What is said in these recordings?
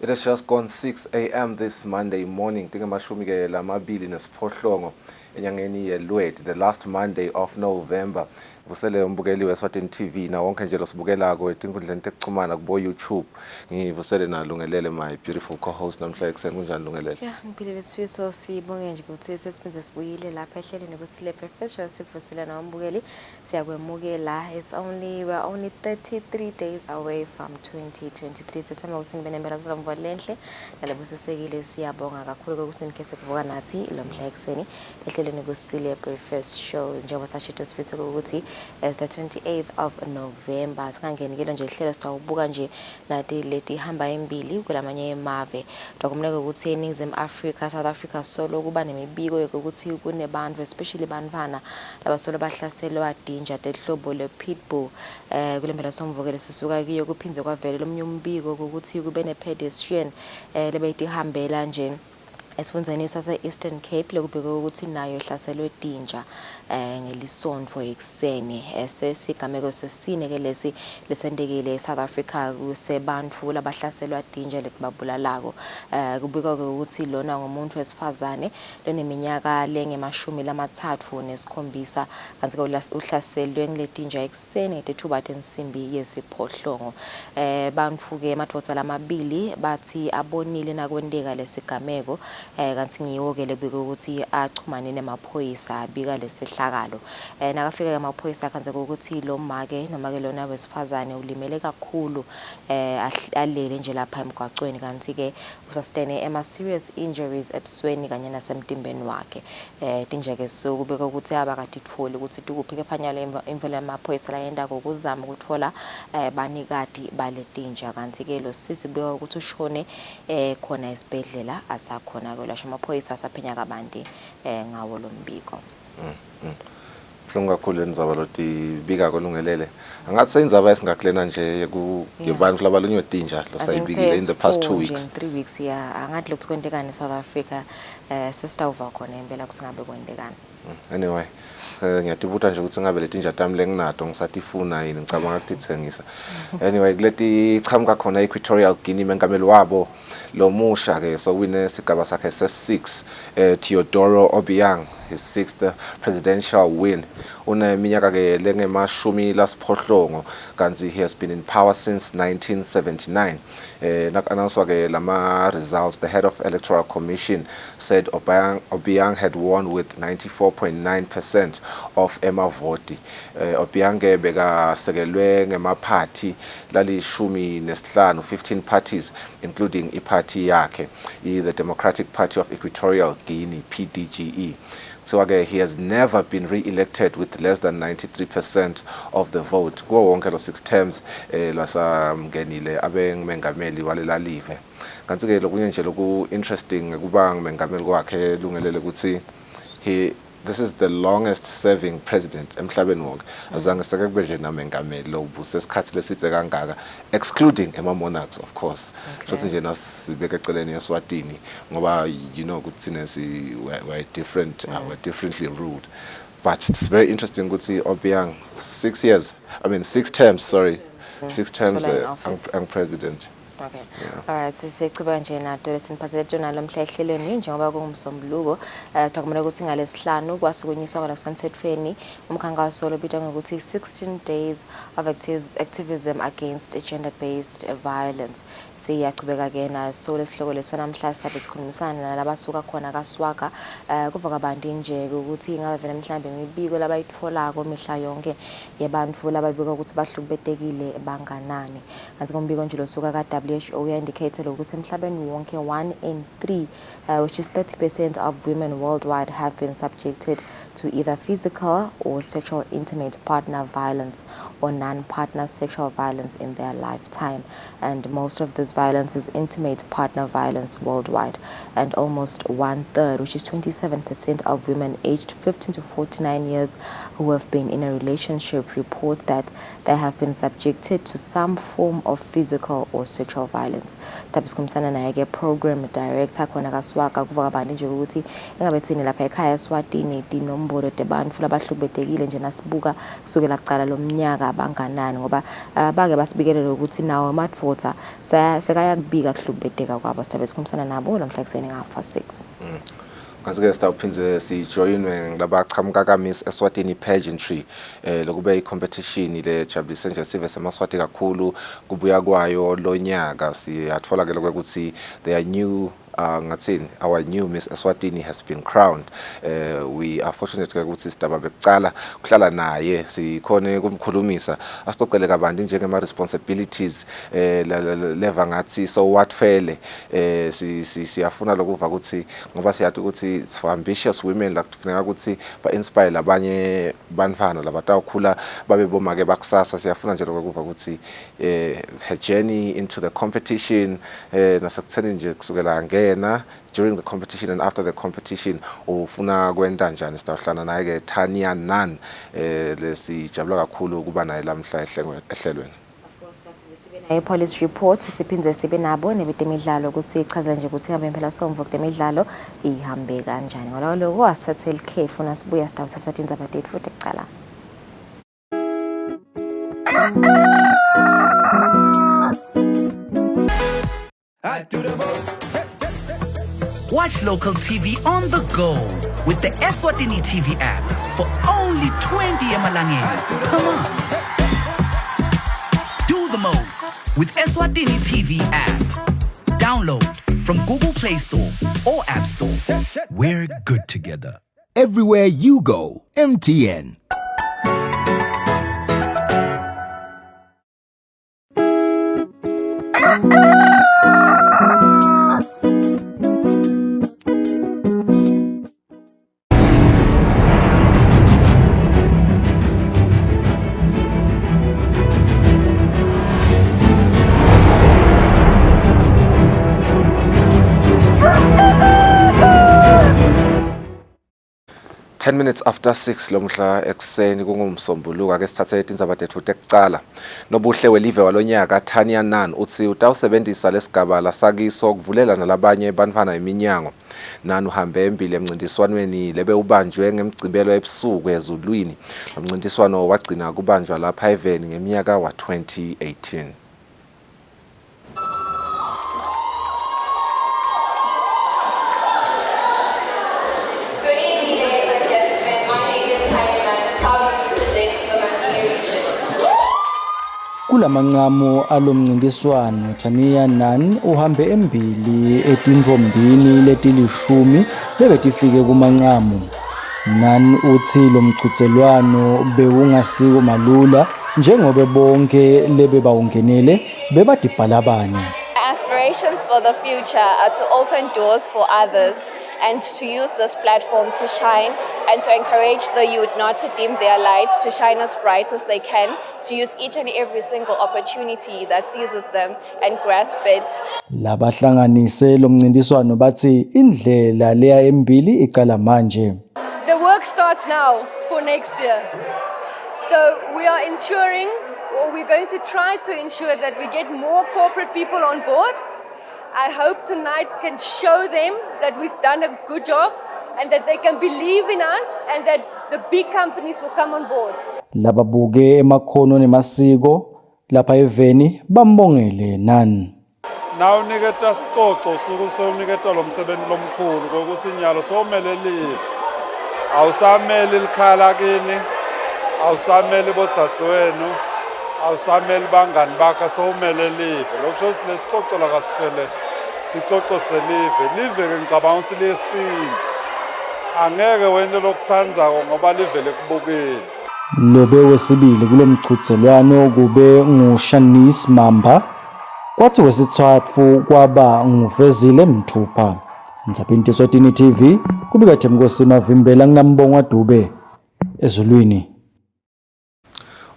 It has just gone 6 a.m. this Monday morning. Tingamashumi ke lamabili nesiphohlongo enyangeni yeLweti, the last Monday of November. Vusele umbukeli weSwatini TV na wonke nje losibukelako etinkundleni tekuxhumana kubo YouTube. Ngivusele na Lungelele, my beautiful co-host namhla ekuseni. Kunjani Lungelele? Yeah, ngiphilile Sifiso, sibonge nje ukuthi sesiphinde sibuyile lapha ehlelweni Kusile Professional sikuvusela nawumbukeli siyakwemukela. We're only 33 days away from 2023. Sethemba ukuthi nibe nempela zomvo lenhle nalebusisekile. Siyabonga kakhulu ukuthi nikese kuvuka nathi lo mhla ekuseni ehlelweni Kusile Professional njengoba sashito Sifiso ukuthi the 28th of November singangeni ke nje ihlelo sitawubuka nje nathi leti hamba embili kulamanye emave dokumleke ukuthi eNingizimu Africa, South Africa solo kuba nemibiko yokuthi kunebantu especially bantwana labasolo bahlaselwa dinja tehlobo le pitbull kulembela somvukele sisuka kiyo kuphindze kwavela lomnye umbiko ukuthi kube ne pedestrian lebeyithi hambela nje esifundzeni sase-Eastern Cape lokubheka ukuthi nayo ihlaselwe dinja ngelisonto ekseni sesigameko sesine ke lesi lesendekile eSouth Africa kusebantu labahlaselwa dinja lekubabulalako kubika ukuthi lona ngumuntu wesifazane loneminyaka lengemashumi lamathathu nesikhombisa kanti ke uhlaselwe ngeledinja ekseni ngethuba tensimbi yesiphohlongo bantu ke madvodza lamabili bathi abonile nakwendeka lesigameko kanti ngiwo ke lebike ukuthi achumane nemaphoyisa abika lesehlakalo nakafika ke amaphoyisa kanze ukuthi lo make noma ke lona wesifazane ulimele kakhulu alele nje lapha emgwaqweni kanti ke usastene ema serious injuries ebusweni kanye nasemtimbeni wakhe tinje ke so kubeka ukuthi abakatitholi ukuthi tukuphi ke phanyalo imvela amaphoyisa la yenda kokuzama ukuthola banikati bale dinja kanti ke lo sisi kubeka ukuthi ushone khona esibhedlela asakhona lasha amaphoyisa asaphenya kabanti ngawo lo mbiko. Buhlungu kakhulu indzaba loti bika kolungelele. Angathi seyindzaba esingakulena nje kubantu labalunywe dinja losayibikile in the past 2 weeks. 3 weeks yeah. Angathi lokhu kwentekana eSouth Africa sesitawuva khona impela ukuthi ngabe kwentekana. Anyway, ngiyatibuta nje ukuthi ngabe letinja tami lenginato ngisatifuna yini ngicabanga ukutithengisa. Anyway, kuleti chamuka khona Equatorial Guinea mengameli wabo lo musha ke sowine sigaba sakhe se6 Teodoro Obiang, his 6th presidential win. Uneminyaka ke lengemashumi lasiphohlongo kanti he has been in power since 1979. Nak-announced ke lama results. The head of Electoral Commission said Obiang had won with 94.9% of emavoti. Obiang beka sekelwe ngemaphathi lalishumi nesihlanu 15 parties including iparty yakhe the Democratic Party of Equatorial Guinea, PDGE. So again, he has never been re-elected with less than 93% of the vote. Kuwo wonke lo 6 terms lasamgenile abengumengameli walela live. Kanti ke lokunye nje loku interesting kuba ngumengameli kwakhe lungelele ukuthi this is the longest serving president emhlabeni wonke. Azange seke kube nje namengameli lobuse isikhathi lesitse kangaka excluding monarchs of course. Shothi nje nasibeke eceleni eSwatini ngoba you know ukuthi we're different, we're differently ruled. But it's very interesting ukuthi Obiang 6 terms, sorry. 6 terms ang president. Okay. Yeah. All right, sisichibeka nje nato lesiniphathele tona lo mhla ehlelweni njengoba kungumsombuluko dokumela ukuthi ngalesihlanu kwasukunyiswa kwasemthethweni umkhankaso lobitwa ngokuthi 16 days of activism against gender-based violence. Siyachubeka ke na so lesihloko lesonamhla sithabe sikhulumisana nalabasuka khona kaSwaka kuva kabanti nje ukuthi ngabe vele mhlambe imibiko labayitfolako mihla yonke yebantu lababika ukuthi bahlukubetekile banganani kanti kombiko nje losuka ka WHO indicated ukuthi emhlabeni wonke 1 in 3 which is 30% of women worldwide have been subjected to either physical or sexual intimate partner violence or non-partner sexual violence in their lifetime, and most of this violence is intimate partner violence worldwide, and almost 1/3, which is 27% of women aged 15 to 49 years who have been in a relationship report that they have been subjected to some form of physical or sexual violence. Sikhulumisana naye ke program director khona kaSwaka kuvuka abantu nje ukuthi engabe thini lapha ekhaya eSwatini inombolo abantu labahlukumetekile nje nasibuka kusukela kuqala lo mnyaka abanganani ngoba bake basibikelela ukuthi nawo amadvota sekayakubika kuhlukumeteka kwabo sithabe sikhomsana nabo lamhla kuseni nga6:30. Kanti-ke sitawuphinde sijoyinwe ngilabaqhamuka ka-Miss Eswatini pageantry lokube i-competition le jabulise nje sive semaswati kakhulu kubuya kwayo lo nyaka siyathola-ke ukuthi they are new our new Miss Eswatini has been crowned. We are fortunate ukuthi sidaba bekucala kuhlala naye sikhone kumkhulumisa asicocele kabanti njengema responsibilities leva ngathi so what fele siyafuna lokuva ukuthi ngoba siyathi ukuthi it's for ambitious women la kufuneka ukuthi ba inspire labanye banfana labatawukhula babe bomake bakusasa siyafuna nje lokuva ukuthi her journey into the competition nasekutheni nje kusukela during the competition and after the competition ufuna kwenta njani sitawuhlana naye ke Tanya Nan lesijabula kakhulu kuba naye lamhla ehlelweni. Police report siphindze sibe nabo nebitemidlalo kusichaza nje ukuthi ngabe phela somvo kutemidlalo ihambe kanjani ngoba lokho asathe ikhefu nasibuya sitawuthatha indzaba date futhi ekucala. Watch local TV on the go with the Eswatini TV app for only 20 emalangeni. Come on. Do the most with Eswatini TV app. Download from Google Play Store or App Store. We're good together. Everywhere you go, MTN. 10 minutes after 6 lomhla ekseni kungumsombuluka ke sithathe indzaba tethu tekucala nobuhle welive walonyaka Tanya Nan uthi utawusebenzisa lesigaba la sakiso kuvulela nalabanye banfana eminyango. Nan uhambe embili emncintiswanweni lebe ubanjwe ngemgcibelo ebusuku ezulwini. Umncintiswano wagcina kubanjwa lapha eveni ngeminyaka wa 2018. Kulamancamo alomncintiswano Tanya Nan uhambe embili etimvombini letilishumi lebetifike kumancamo. Nan uthi lo mqhudelwano bewungasiko malula njengoba bonke lebe bawungenele bebadibhalabane. Aspirations for the future are to open doors for others and to use this platform to shine and to encourage the youth not to dim their lights, to shine as bright as they can, to use each and every single opportunity that seizes them and grasp it. Labahlanganise lo mncintiswano bathi indlela leya embili iqala manje. The work starts now for next year. So we are ensuring, or we're going to try to ensure that we get more corporate people on board. I hope tonight can show them that we've done a good job and that they can believe in us and that the big companies will come on board. Lababuke emakhono nemasiko lapha eveni bambongele Nan. Now uniketa sicoco usuku sewuniketa lo msebenzi lomkhulu ukuthi inyalo somele live. Awusamele likhala kini, awusamele bodzadzewenu, awusamele bangani bakho somele live. Lokho silesicoco la kasifele sicoco selive. Live ke ngicabanga ukuthi lesinze. Angeke wena lokuthandza ngoba livele kubukeni. Lobe wesibili kulomqhudelwano kube nguShanice Mamba kwathi wesithathu kwaba nguvezile Mthupha. Ndzaphinti Eswatini TV kubika Themkosi Mavimbela nginambongwa Dube ezulwini.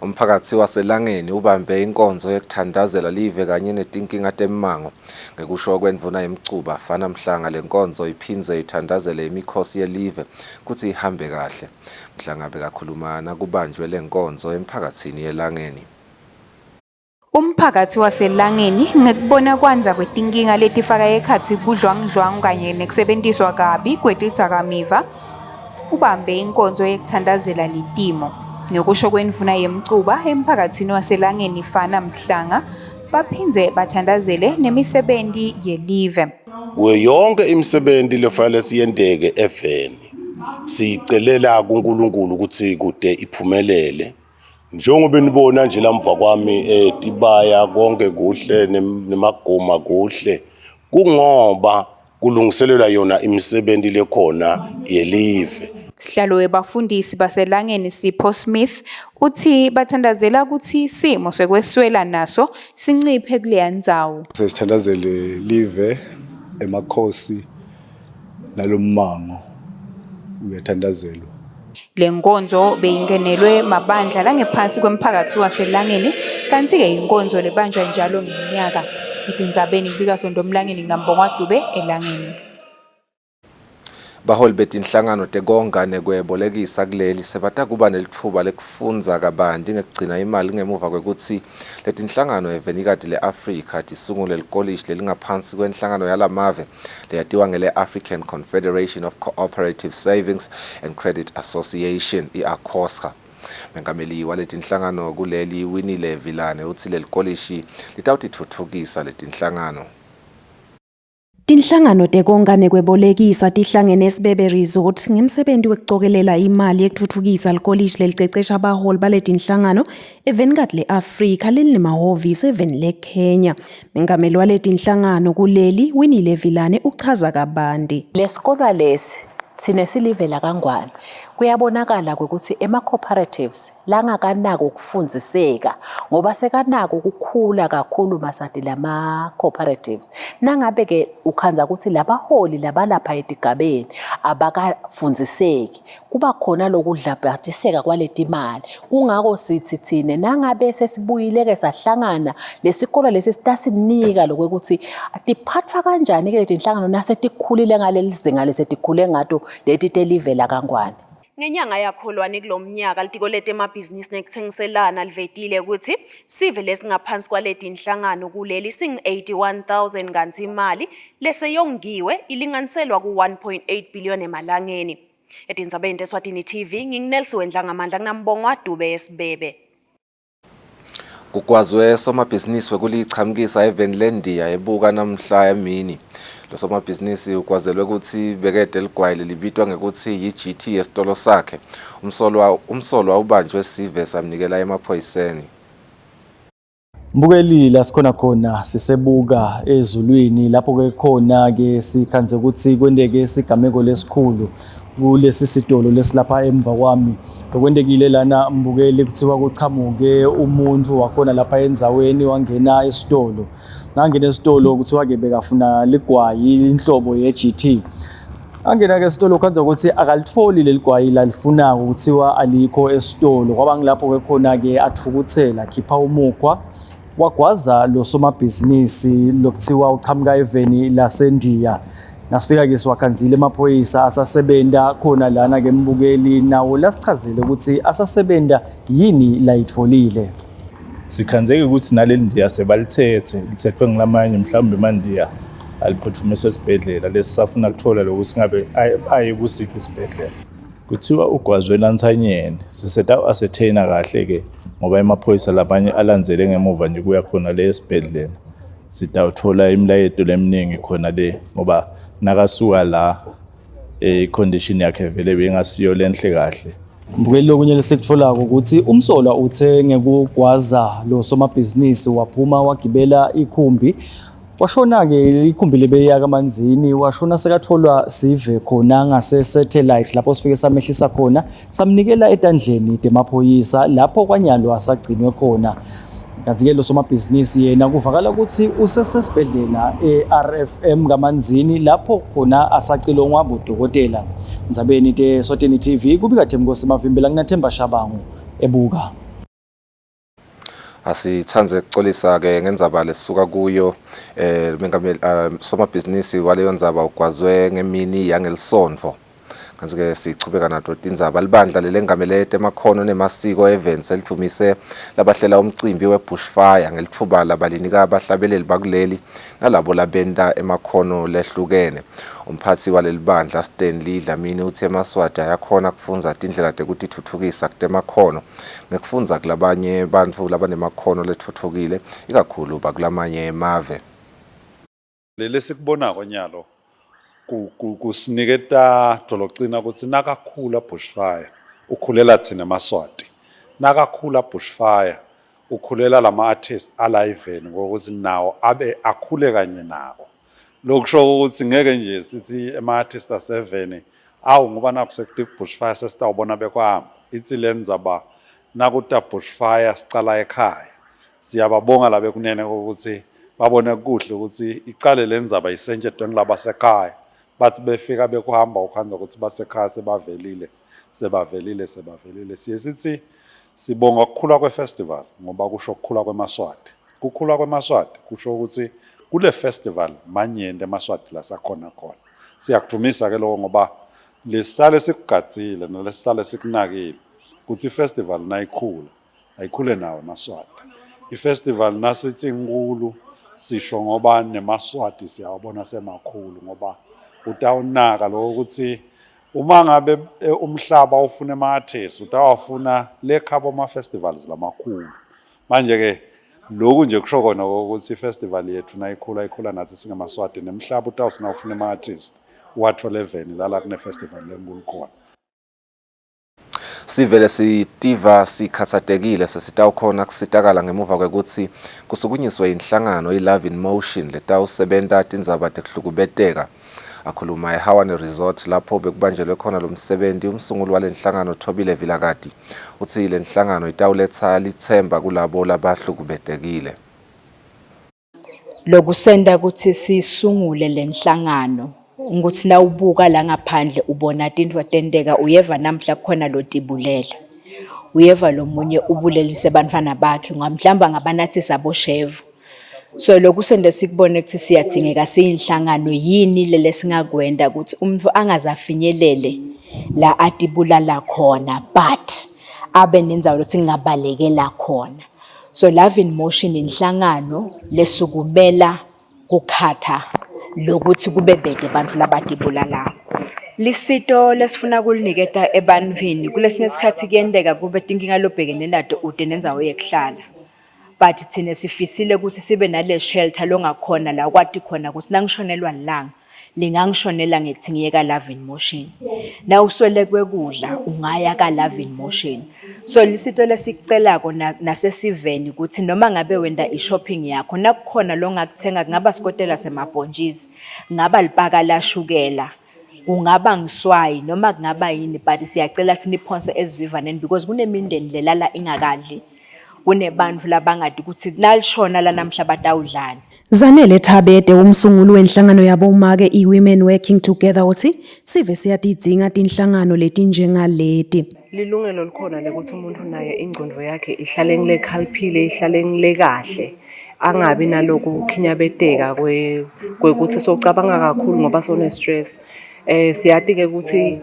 Umphakathi waselangeni ubambe inkonzo yokuthandazela live kanye netinkinga temmango ngekusho kwendvuna yemcuba fana mhlanga lenkonzo iphinze ithandazele imikhosi yelive kuthi ihambe kahle. Mhlanga bekakhulumana kubanjwe lenkonzo emphakathini yelangeni. Umphakathi waselangeni ngekubona kwanza kwetinkinga letifaka ekhatsi budlwangudlwangu kanye nekusebenziswa kabi kwetidzakamiva ubambe inkonzo yekuthandazela litimo. Ngokusho kwendvuna yemcuba emphakathini waselangeni ifana Mhlanga, baphindze bathandazele nemisebenti yelive. Yonke imisebenzi lefanele siyendeke eveni. Sicelela kuNkulunkulu ukuthi kude iphumelele. Njengoba nibona nje lamva kwami tibaya konke kuhle nemagoma kuhle. Kungoba kulungiselelwa yona imisebenzi lekhona yelive. Sihlalo webafundisi baselangeni Sipho Smith uthi bathandazela ukuthi isimo sekweswela naso sinciphe kuleya ndzawo. Sesithandazele live emakhosi nalommango uyathandazelwa. Le nkonzo beyingenelwe mabandla langephansi kwemphakathi waselangeni kanti-ke inkonzo lebanjwa njalo ngeminyaka. Itindzabeni kubika Sondomlangeni ngambongwa Dube elangeni. Baholi betinhlangano tekonga nekwebolekisa kuleli sebata kuba nelitfuba lekufundza kabanti ngekugcina imali ngemuva kwekutsi letinhlangano evenikati le-Afrika tisungule likoliji lelingaphansi kwenhlangano yalamave leyatiwa ngele-African Confederation of Cooperative Savings and Credit Association, i-ACOSA. Mengameli waletinhlangano kuleli Winile Vilane utsi lelikoliji litawutitfutfukisa letinhlangano. Tinhlangano tekonga nekwebolekisa tihlangene eSibebe Resort ngemsebenzi wekucokelela imali yekutfutfukisa likoliji lelicecesha abaholi baletinhlangano evenikati le-Afrika lelinemahhovisi eveni leKenya. Mengameli waletinhlangano kuleli Winile Vilane uchaza kabanti. Lesikolo lesi sinesilivela kangwane. Kuyabonakala ukuthi ema-cooperatives langakanako ukufundziseka ngoba sekanako ukukhula kakhulu maswati lama-cooperatives. Nangabe-ke ukhanza ukuthi labaholi labalapha etigabeni abakafundziseki, kuba khona lokudlabhatiseka kwaletimali. Kungako sithi thine nangabe sesibuyile-ke sahlangana lesikolo lesi sitasinika lokuthi tiphathwa kanjani-ke letinhlangano nasetikhulile ngalelizinga lesetikhule ngato leti telivela kangwane. Ngenyanga yakholwane kulomnyaka litiko letemabhizinisi nekuthengiselana livetile ukuthi sive lesingaphansi kwaleti inhlangano kuleli sing-81,000 kanti imali leseyongiwe ilinganiselwa ku-1.8 billion emalangeni. Etindzabeni teSwatini TV nginginelsi Wendlangamandla kunambongwa Dube Esibebe. Kukwazwe somabhizinisi wekulichamkisa eveni lendiya ebuka namhla emini. Lo somabhizinisi ukwazelwe ukuthi bekede ligwayile libitwa ngekuthi yi-GT yesitolo sakhe. Umsolwa ubanjwe sive samnikela emaphoyiseni. Mbukeli la sikhona khona sisebuka ezulwini lapho ke khona ke sikhanze ukuthi kwendeke isigameko lesikhulu kulesi sitolo lesilapha emva kwami. Lokwendekile lana mbukeli kuthiwa kuchamuke umuntu wakhona lapha endzaweni wangena esitolo. Ngangena esitolo kuthiwa ke bekafuna ligwayi inhlobo ye-GT. Angena ke esitolo khanza ukuthi akalitholi leligwayi lalifunako kuthiwa alikho esitolo. Kwaba ngilapho ke khona ke athukuthela khipha umukhwa wagwaza lo somabhizinisi lokuthiwa uchamuka eveni lasendiya. Nasifika ke siwakhanzile emaphoyisa asasebenta khona lana ke mbukeli nawo lasichazele ukuthi asasebenta yini la itfolile. Sikhanzeke ukuthi naleli ndiya sebalithethe lithethwe ngilamanye mhlawumbe mandiya aliphuthumise esibhedlela lesisafuna kuthola lokuthi ngabe aye kusiphi isibhedlela. Kuthiwa ugwazwe lansanyeni siseta asethena kahle ke ngoba emaphoyisa labanye alandzele ngemuva nje kuya khona le esibhedlela. Sitawuthola imilayeto leminingi khona le ngoba nakasuka la condition yakhe vele bengasiyo lenhle kahle. Mbukeli lokunye lesikutfolako ukuthi umsolwa uthe ngekugwaza lo somabhizinisi waphuma wagibela ikhumbi. Washona ke ikhumbi lebeya kamanzini washona sekatholwa sive khona ngase satellite lapho sifike samehlisa khona samnikela etandleni temaphoyisa lapho kwanyalwa sagcinwe khona. Kanti ke lo somabhizinisi yena kuvakala ukuthi usesesibhedlela eRFM kamanzini lapho khona asacilongwa bodokotela. Ndzabeni teSwatini TV kubika Themkosi Mavimbela nginathemba Shabangu ebuka. Asithanze ukuxolisa ke ngendzaba lesisuka kuyo mengameli somabhizinisi waleyo ndzaba ugwazwe ngemini yangelisonto. kanti-ke sichubeka nato tindzaba libandla lelengamele temakhono nemasiko events elithumise labahlela umcimbi we-bushfire ngelitfuba labalinika abahlabeleli bakuleli nalabo labenta emakhono lehlukene. Umphatsi waleli bandla Stanley Dlamini uthe eMaswati ayakhona kufunza tindlela tekutitfutfukisa kutemakhono ngekufundza kulabanye bantfu labanemakhono letfutfukile ikakhulu bakulamanye emave. Lesikubonako nyalo kusiniketa dologcina ukuthi nakakhula bushfire ukhulela thina eMaswati, nakakhula bushfire ukhulela lama-artists ala-event ngokuthi nawo abe akhule kanye nawo. Lokusho ukuthi ngeke nje sithi ema-artists ase-event awu ngoba nakusekute bushfire sesitawubona bekwahamba, ithi lenzaba nakuta bushfire sicala ekhaya. Siyababonga labe kunene ukuthi babone kuhle ukuthi icale lenzaba isentshetweni labasekhaya bathi befika bekuhamba ukhanza ukuthi basekhaya sebavelile. Siye sithi sibonga ukukhula kwefestival ngoba kusho ukukhula kweMaswati. Kukhula kweMaswati kusho ukuthi kule festival manyende eMaswati la sakhona khona. Siyakudumisa ke lokho ngoba lesihlale sikugadzile nalesihlale sikunakile ukuthi ifestival nayikhula ayikhule nawo eMaswati. I-festival nasithi inkulu sisho ngoba neMaswati siyawabona semakhulu ngoba utawunaka lokho ukuthi uma ngabe umhlaba ufuna ama-artists utawafuna lekhabo ama-festivals lamakhulu. Manje ke lokhu nje kusho kona ukuthi i-festival yethu nayikhula nathi singeMaswati nemhlaba utawusina ufuna ama-artists wathola eveni lala kune-festival lenkulu khona. Sivele sitiva sikhathatekile sesitawukhona kusitakala ngemuva kwekuthi kusukunyiswe inhlangano i-Love in Motion letawusebenta tindzaba tekuhlukubeteka. Akhuluma eHawane Resort lapho bekubanjelwe khona lo msebenzi umsunguli walenhlangano Thobile Vilakati uthi lenhlangano itawuletha lithemba kulabo labahlukubetekile. Lokusenda ukuthi sisungule lenhlangano ukuthi nawubuka la ngaphandle ubona tintfo tenteka uyeva namhla khona lo tibulela uyeva lo munye ubulelise bantfana bakhe ngamhlamba ngabanathi sabo chef. So lokusende sikubone ukuthi siyadingeka siyinhlangano yini lele singakwenda ukuthi umuntu angazafinyelele la atibulala khona but abe nenzawo ukuthi ngabalekela khona. So Love in Motion inhlangano lesukumela kukhatha lokuthi kube bede abantu labatibulala. Lisito lesifuna kuliniketa ebantwini kulesinye isikhathi kuyendeka kube tinkinga lobhekene nato ude nenzawo yekuhlala. But thina sifisile ukuthi sibe nale shelter longakhona la kwati khona ukuthi nangishonelwa lilanga lingangishonela ngithi ngiyeka Love in Motion. Na uswele kwekudla ungaya ka Love in Motion. So lisito lesikucelako nasesiveni ukuthi noma ngabe wenda i-shopping yakho nakukhona lo ngakuthenga kungaba sikotela semabhonjisi ngaba lipaka la shukela kungaba ngiswayi noma kungaba yini but siyacela ukuthi niphonse esivivaneni because kunemindeni lelala ingakadli kunebantu labangadi ukuthi nalishona la namhla batawudlana. Zanele Thabede umsunguli wenhlangano yabomake i-Women Working Together uthi sive siyadidzinga tinhlangano letinjengaleti. Lilungelo likhona lekuthi umuntu naye ingqondo yakhe ihlale ngilekhaliphile ihlale ngilekahle angabi naloku ukhinyabeteka kwekuthi socabanga kakhulu ngoba sone stress. Siyati ke ukuthi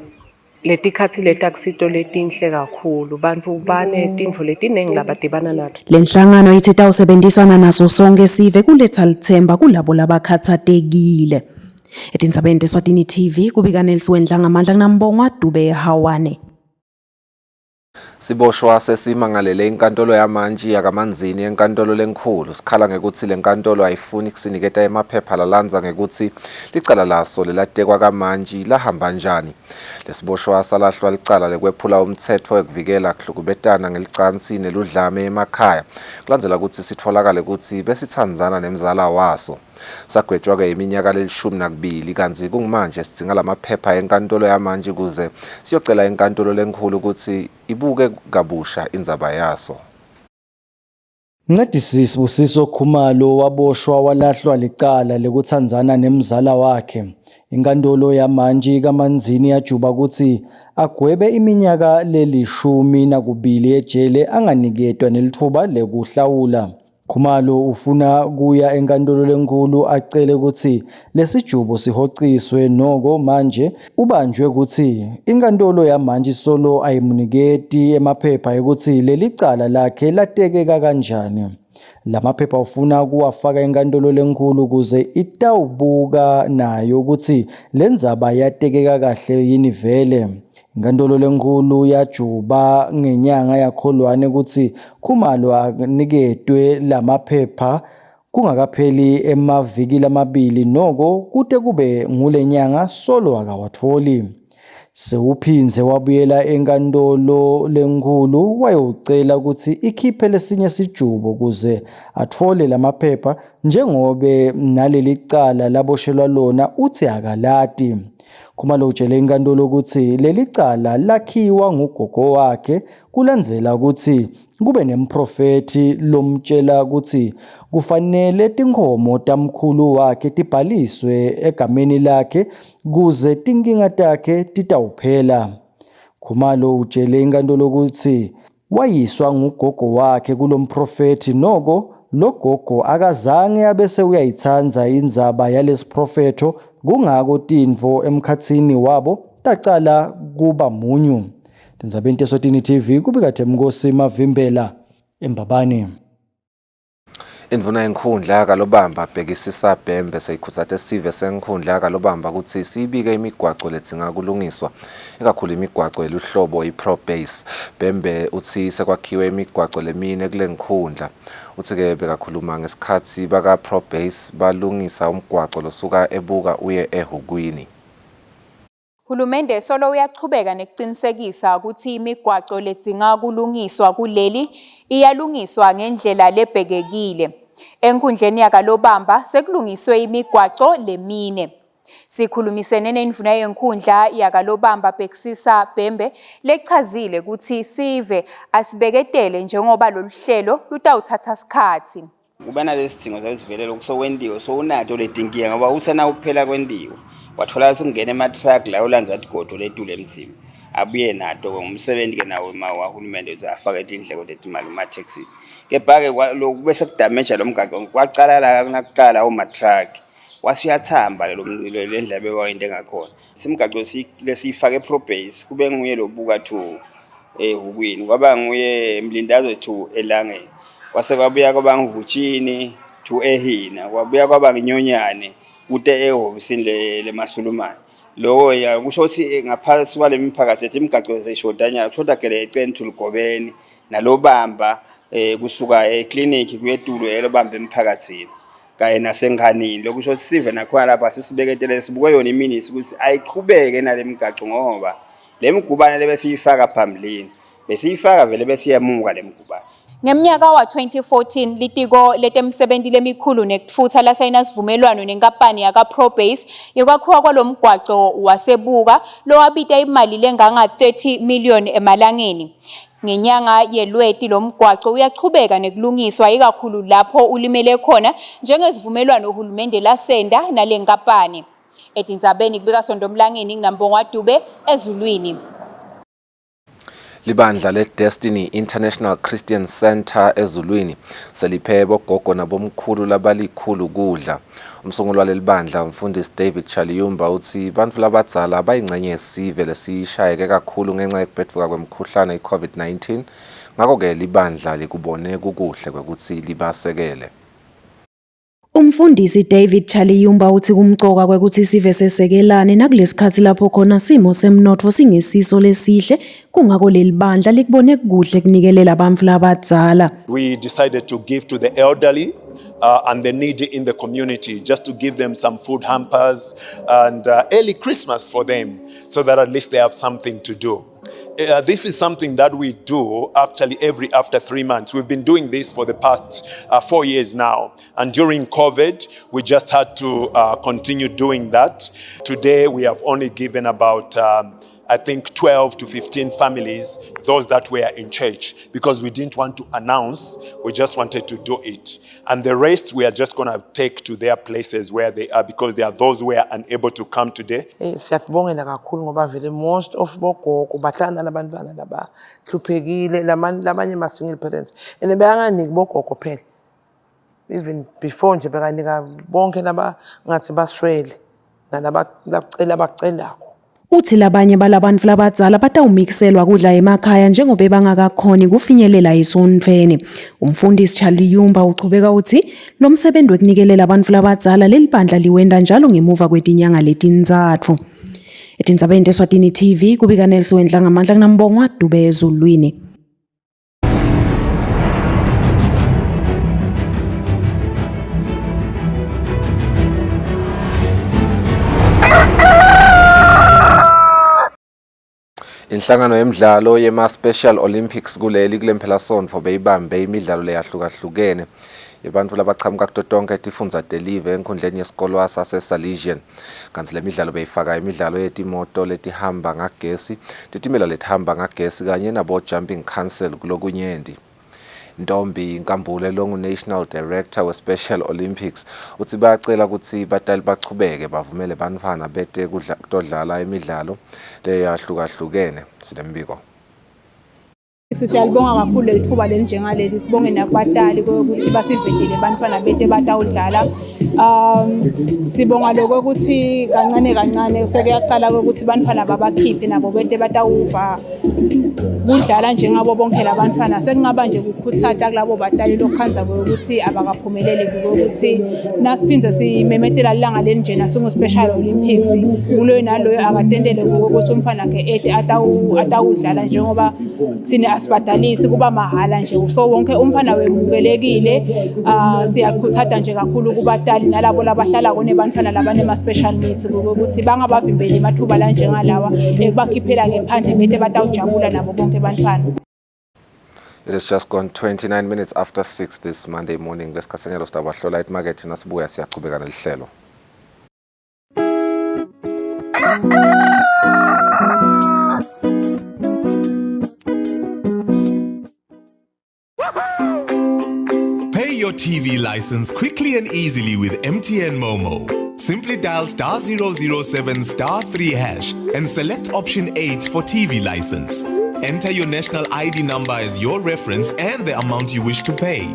letikhathi letakusito letinhle kakhulu bantu banetintfo letiningi labadibana nato. Lenhlangano ithi tawusebenzisana naso sonke sive kuletha lithemba kulabo labakhathatekile. Etindzabeni Eswatini TV kubika Nelson Dlangamandla kunambongwa Dube eHawane. Siboshwa sesimangalele inkantolo yamanje yakamanzini enkantolo lenkhulu sikhala ngekuthi lenkantolo ayifuni kusiniketa emaphepha lalandza ngekuthi licala laso lelatekwa kamanje lahamba njani. Lesiboshwa salahlwa licala lekwephula umthetho ekuvikela kuhlukubetana ngelicansi neludlame emakhaya kulandzela ukuthi sitfolakale ukuthi besithandzana nemzala waso. Sagwetshwa ke iminyaka le12 kanti kungimanje sidinga lamaphepha enkantolo yamanje kuze siyocela enkantolo lenkhulu ukuthi ibuke kabusha indzaba yaso. Ncedisi Sibusiso Khumalo waboshwa walahlwa licala lekuthandzana nemzala wakhe. Inkantolo yamanje kaManzini yajuba ukuthi agwebe iminyaka le12 ejele anganiketwa nelithuba lekuhlawula. Khumalo ufuna kuya enkantolo lenkulu acele ukuthi lesijubo sihociswe noko manje ubanjwe ukuthi inkantolo yamanje solo ayimuniketi emaphepha ukuthi leli cala lakhe latekeka kanjani. Lamaphepha ufuna kuwafaka enkantolo lenkulu ukuze itawubuka nayo ukuthi lenzaba yatekeka kahle yini vele. Inkantolo lenkulu yajuba ngenyanga yakholwane ukuthi Khumalo aniketwe lamaphepha kungakapheli emaviki lamabili noko kude kube ngule nyanga solo akawatholi. Sewuphinze wabuyela enkantolo lenkulu wayocela ukuthi ikhiphe lesinye sijubo ukuze athole lamaphepha njengobe naleli cala laboshelwa lona uthi akalati. Khumalo utshele inkantolo ukuthi leli cala lakhiwa ngugogo wakhe kulandzela ukuthi kube nemprofeti lomtshela ukuthi kufanele tinkhomo tamkhulu wakhe tibhaliswe egameni lakhe kuze tinkinga takhe titawuphela. Khumalo utshele inkantolo ukuthi wayiswa ngugogo wakhe kulomprofeti noko logogo akazange abese uyayitsanza indzaba yalesiprofeto kungako tintfo emkhatsini wabo tacala kuba munyu. Tindzabeni Eswatini TV kubika Themkosi Mavimbela eMbabane. Indvuna yenkhundla kalobamba bhekisisa Bhembe seyikhuthathe sive senkhundla kalobamba ukuthi sibike imigwaco ledzinga kulungiswa ikakhulu imigwaco eluhlobo iPro Base. Bhembe uthi sekwakhiwe imigwaco lemine kule nkhundla. Uthi ke bekakhuluma ngesikhathi baka Pro Base balungisa umgwaco losuka ebuka uye eHukwini. Hulumende solo uyachubeka nekuqinisekisa ukuthi imigwaco ledzinga kulungiswa kuleli iyalungiswa ngendlela lebhekekile. Enkhundleni yakalobamba sekulungiswe imigwaco lemine. Sikhulumisene nendvuna yenkhundla yakalobamba bhekisisa Bhembe lechazile ukuthi sive asibeketele njengoba lolu hlelo lutawuthatha isikhathi. Kuba nalesidingo sazivelele ukusowendiwe so unato letinkiya ngoba uthana uphela kwendiwe. Wathola singena ema-truck la ulandza igodo letule emzimba abuye nato ngumsebenzi ke nawo wahulumende uzafaka indleko letimali kuma-taxis kepha-ke bese kudamage lo mgaqo kwaqala la kunakuqala oma-truck wasuyathamba le ndlela wayinte ngakhona simgaqo lesiyifake ePro Base kube nguye lobuka 2 eHukwini kwaba nguye Mlindazo 2 elangeni kwase kwabuya kwaba ngivutshini 2 ehina kwabuya kwaba nginyonyane kude ehhovisini leMasulumane lo ya kusho ukuthi ngaphasi kwale miphakathi ethi imigaqo seyishodanyana kushoda gele eCentral Ligobeni nalobamba kusuka eclinic kuyetulo elobamba emphakathini kanye nasenghanini lokusho ukuthi sive nakhona lapha sisibeketele sibuke yona iminisi ukuthi ayiqhubeke nalemigaqo ngoba lemigubane lebesiyifaka phambilini besiyifaka vele besiyamuka lemigubane. Ngemnyaka wa 2014 litiko letemsebenzi lemikhulu nekutfutsa lasayina sivumelwano nenkampani yaka Pro Base yokwakhiwa kwalomgwaco wasebuka lowabita imali lenganga 30 million emalangeni. Ngenyanga yeLweti lomgwaco uyachubeka nekulungiswa ikakhulu lapho ulimele khona njengesivumelwano uhulumende lasenda nalenkampani. Etindzabeni kubika Sondomlangeni nginambongwa Dube eZulwini. Libandla le-Destiny International Christian Center eZulwini seliphe bogogo nabomkhulu labalikhulu kudla. Umsunguli waleli bandla umfundisi David Chaliyumba uthi bantfu labadzala bayingcenye yesive lesishayeke kakhulu ngenxa yokubhedvuka kwemkhuhlane i-COVID-19. Ngakho-ke libandla likubone kukuhle kwekuthi libasekele. Umfundisi David Chaliyumba uthi kumcoka kwekuthi sive sesekelane nakulesikhathi lapho khona simo semnotfo singesiso lesihle kungako leli bandla likubone kuhle kunikelela bantfu labadzala. We decided to give to the elderly and the needy in the community, just to give them some food hampers and early Christmas for them so that at least they have something to do. This is something that we do actually after 3 months. We've been doing this for the past 4 years now. And during COVID, we just had to continue doing that. Today, we have only given about, I think, 12 to 15 families, those that were in church, because we didn't want to announce, we just wanted to do it. And the rest, we are just going to take to their places where they are, because there are those who are unable to come today. Siyatibongela kakhulu ngoba vele most of bogogo bahlangana nabantwana laba hluphekile labanye ma single parents and bayanganiki bogogo phela even before nje bekanika bonke laba ngathi baswele nalabacela bacelako. Uthi labanye balabantu labadzala batawumikiselwa kudla emakhaya njengoba bangakakhoni kufinyelela esonfeni. Umfundisi Charlie Yumba uchubeka uthi lo msebenzi wekunikelela abantu labadzala lelibandla liwenda njalo ngemuva kwetinyanga letintsatfu. Etindzabeni teSwatini TV kubika Nelson Wendla ngamandla kunambongwa Dube ezulwini. Inhlangano yemidlalo yema-Special Olympics kuleli kulempelasonto beyibambe imidlalo leyahlukahlukene yabantu labachamuka kuto tonke tifundza telive enkhundleni yesikolo sase-Salesian. Kanti le midlalo beyifaka imidlalo yetimoto letihamba ngagesi, titimela letihamba ngagesi kanye nabo-jumping cancel kulokunyendi. Ntombi Nkambule longu National Director we-Special Olympics uthi bayacela ukuthi batali bachubeke bavumele bantfwana bete kudlala imidlalo leyahlukahlukene. Sinembiko. Siyalibonga kakhulu leli thuba lenjengaleli, sibonge nakubatali ukuthi basivedele bantwana bete batawudlala. Sibonga lokho ukuthi kancane kancane sekuyaqala ukuthi bantwana babakhiphe nabo bete batawuva kudlala njengabo bonke labantwana. Sekungaba nje ukukhuthata kulabo batali lokukhanza ukuthi abakaphumeleli ukuthi nasiphinze simemetela ilanga lenjena singu-Special Olympics kuloyo naloyo akatendele ukuthi umfana ke atawudlala njengoba sine asibhadalisi kuba mahala nje, so wonke umfana wemukelekile. Siyakhuthata nje kakhulu kubatali nalabo labahlala kone bantwana labanema-special needs ukuthi bangabavimbeli emathuba la njengalawa ekubakhiphela ngephandle bete batawujabula nabo bonke bantwana. It is just gone 29 minutes after 6 this Monday morning. Lesikhatsanyalo sitabahlola emarket nasibuya siyaqhubeka nelihlelo. Pay your TV license quickly and easily with MTN Momo. Simply dial *007 *3# and select option 8 for TV license. Enter your national ID number as your reference and the amount you wish to pay.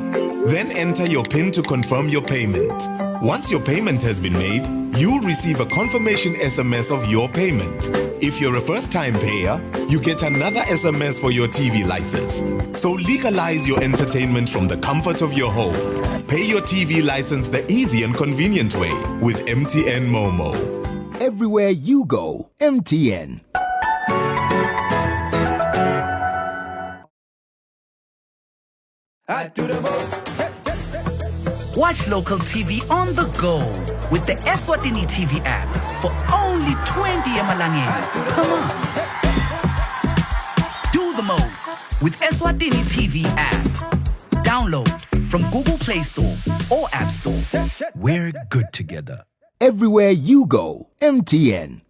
Then enter your PIN to confirm your payment. Once your payment has been made, you'll receive a confirmation SMS of your payment. If you're a first-time payer, you get another SMS for your TV license. So legalize your entertainment from the comfort of your home. Pay your TV license the easy and convenient way with MTN Momo. Everywhere you go, MTN. I do the most. Watch local TV on the go with the Eswatini TV app for only 20 emalangeni. Come on. Do the most with Eswatini TV app. Download from Google Play Store or App Store. We're good together. Everywhere you go, MTN.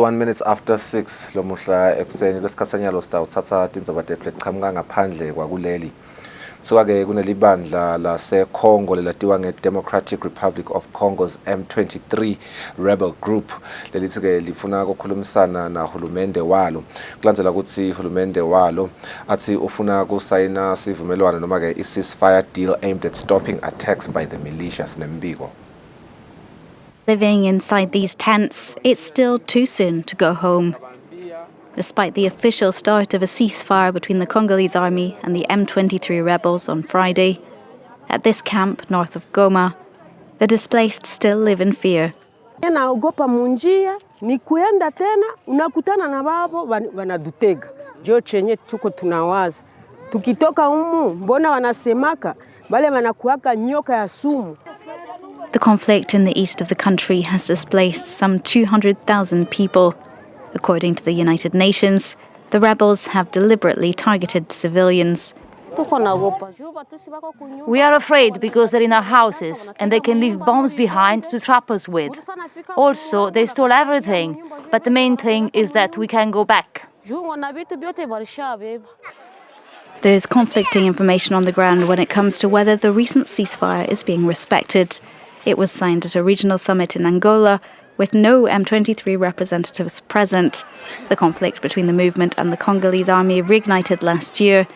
Minutes after 6 lomuhla ekseni lesikhatsanyalo sitawuthatha tindzaba tethu leqhamuka ngaphandle kwakuleli. So-ke kunelibandla lase-Congo lelatiwa nge-Democratic Republic of Congo's M23 rebel group lelithi-ke lifuna ukukhulumisana na hulumende walo. Kulandzela ukuthi hulumende walo athi ufuna kusayina sivumelwano noma-ke i-ceasefire deal aimed at stopping attacks by the militias nembiko. Living inside these tents, it's still too soon to go home. Despite the official start of a ceasefire between the Congolese army and the M23 rebels on Friday, at this camp north of Goma, the displaced still live in fear. Naogopa munjia ni kuenda tena unakutana na wao wanadutega jo chenye tuko tunawaza tukitoka humu mbona wanasemaka wale wanakuaka nyoka ya sumu. The conflict in the east of the country has displaced some 200,000 people. According to the United Nations, the rebels have deliberately targeted civilians. We are afraid because they're in our houses and they can leave bombs behind to trap us with. Also, they stole everything, but the main thing is that we can go back. There's conflicting information on the ground when it comes to whether the recent ceasefire is being respected. It was signed at a regional summit in Angola with no M23 representatives present. The conflict between the movement and the Congolese army reignited last year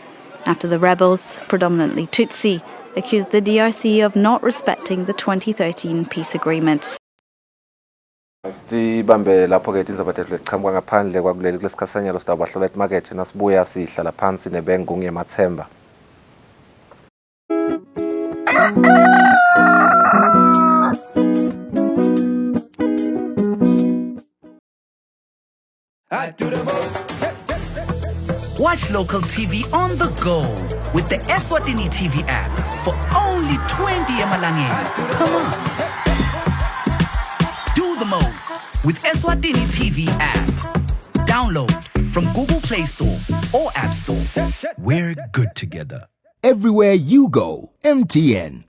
after the rebels, predominantly Tutsi, accused the DRC of not respecting the 2013 peace agreement. Sibambe lapho ke indaba lethu leqhamuka ngaphandle kwakuleli kulesikhathanyalo sidabahlola emarket nasibuya sihlala phansi nebengu ngemathemba. Watch local TV on the go with the Eswatini TV app for only 20 emalangeni. Come on. Do the most with Eswatini TV app. Download from Google Play Store or App Store. We're good together. Everywhere you go, MTN.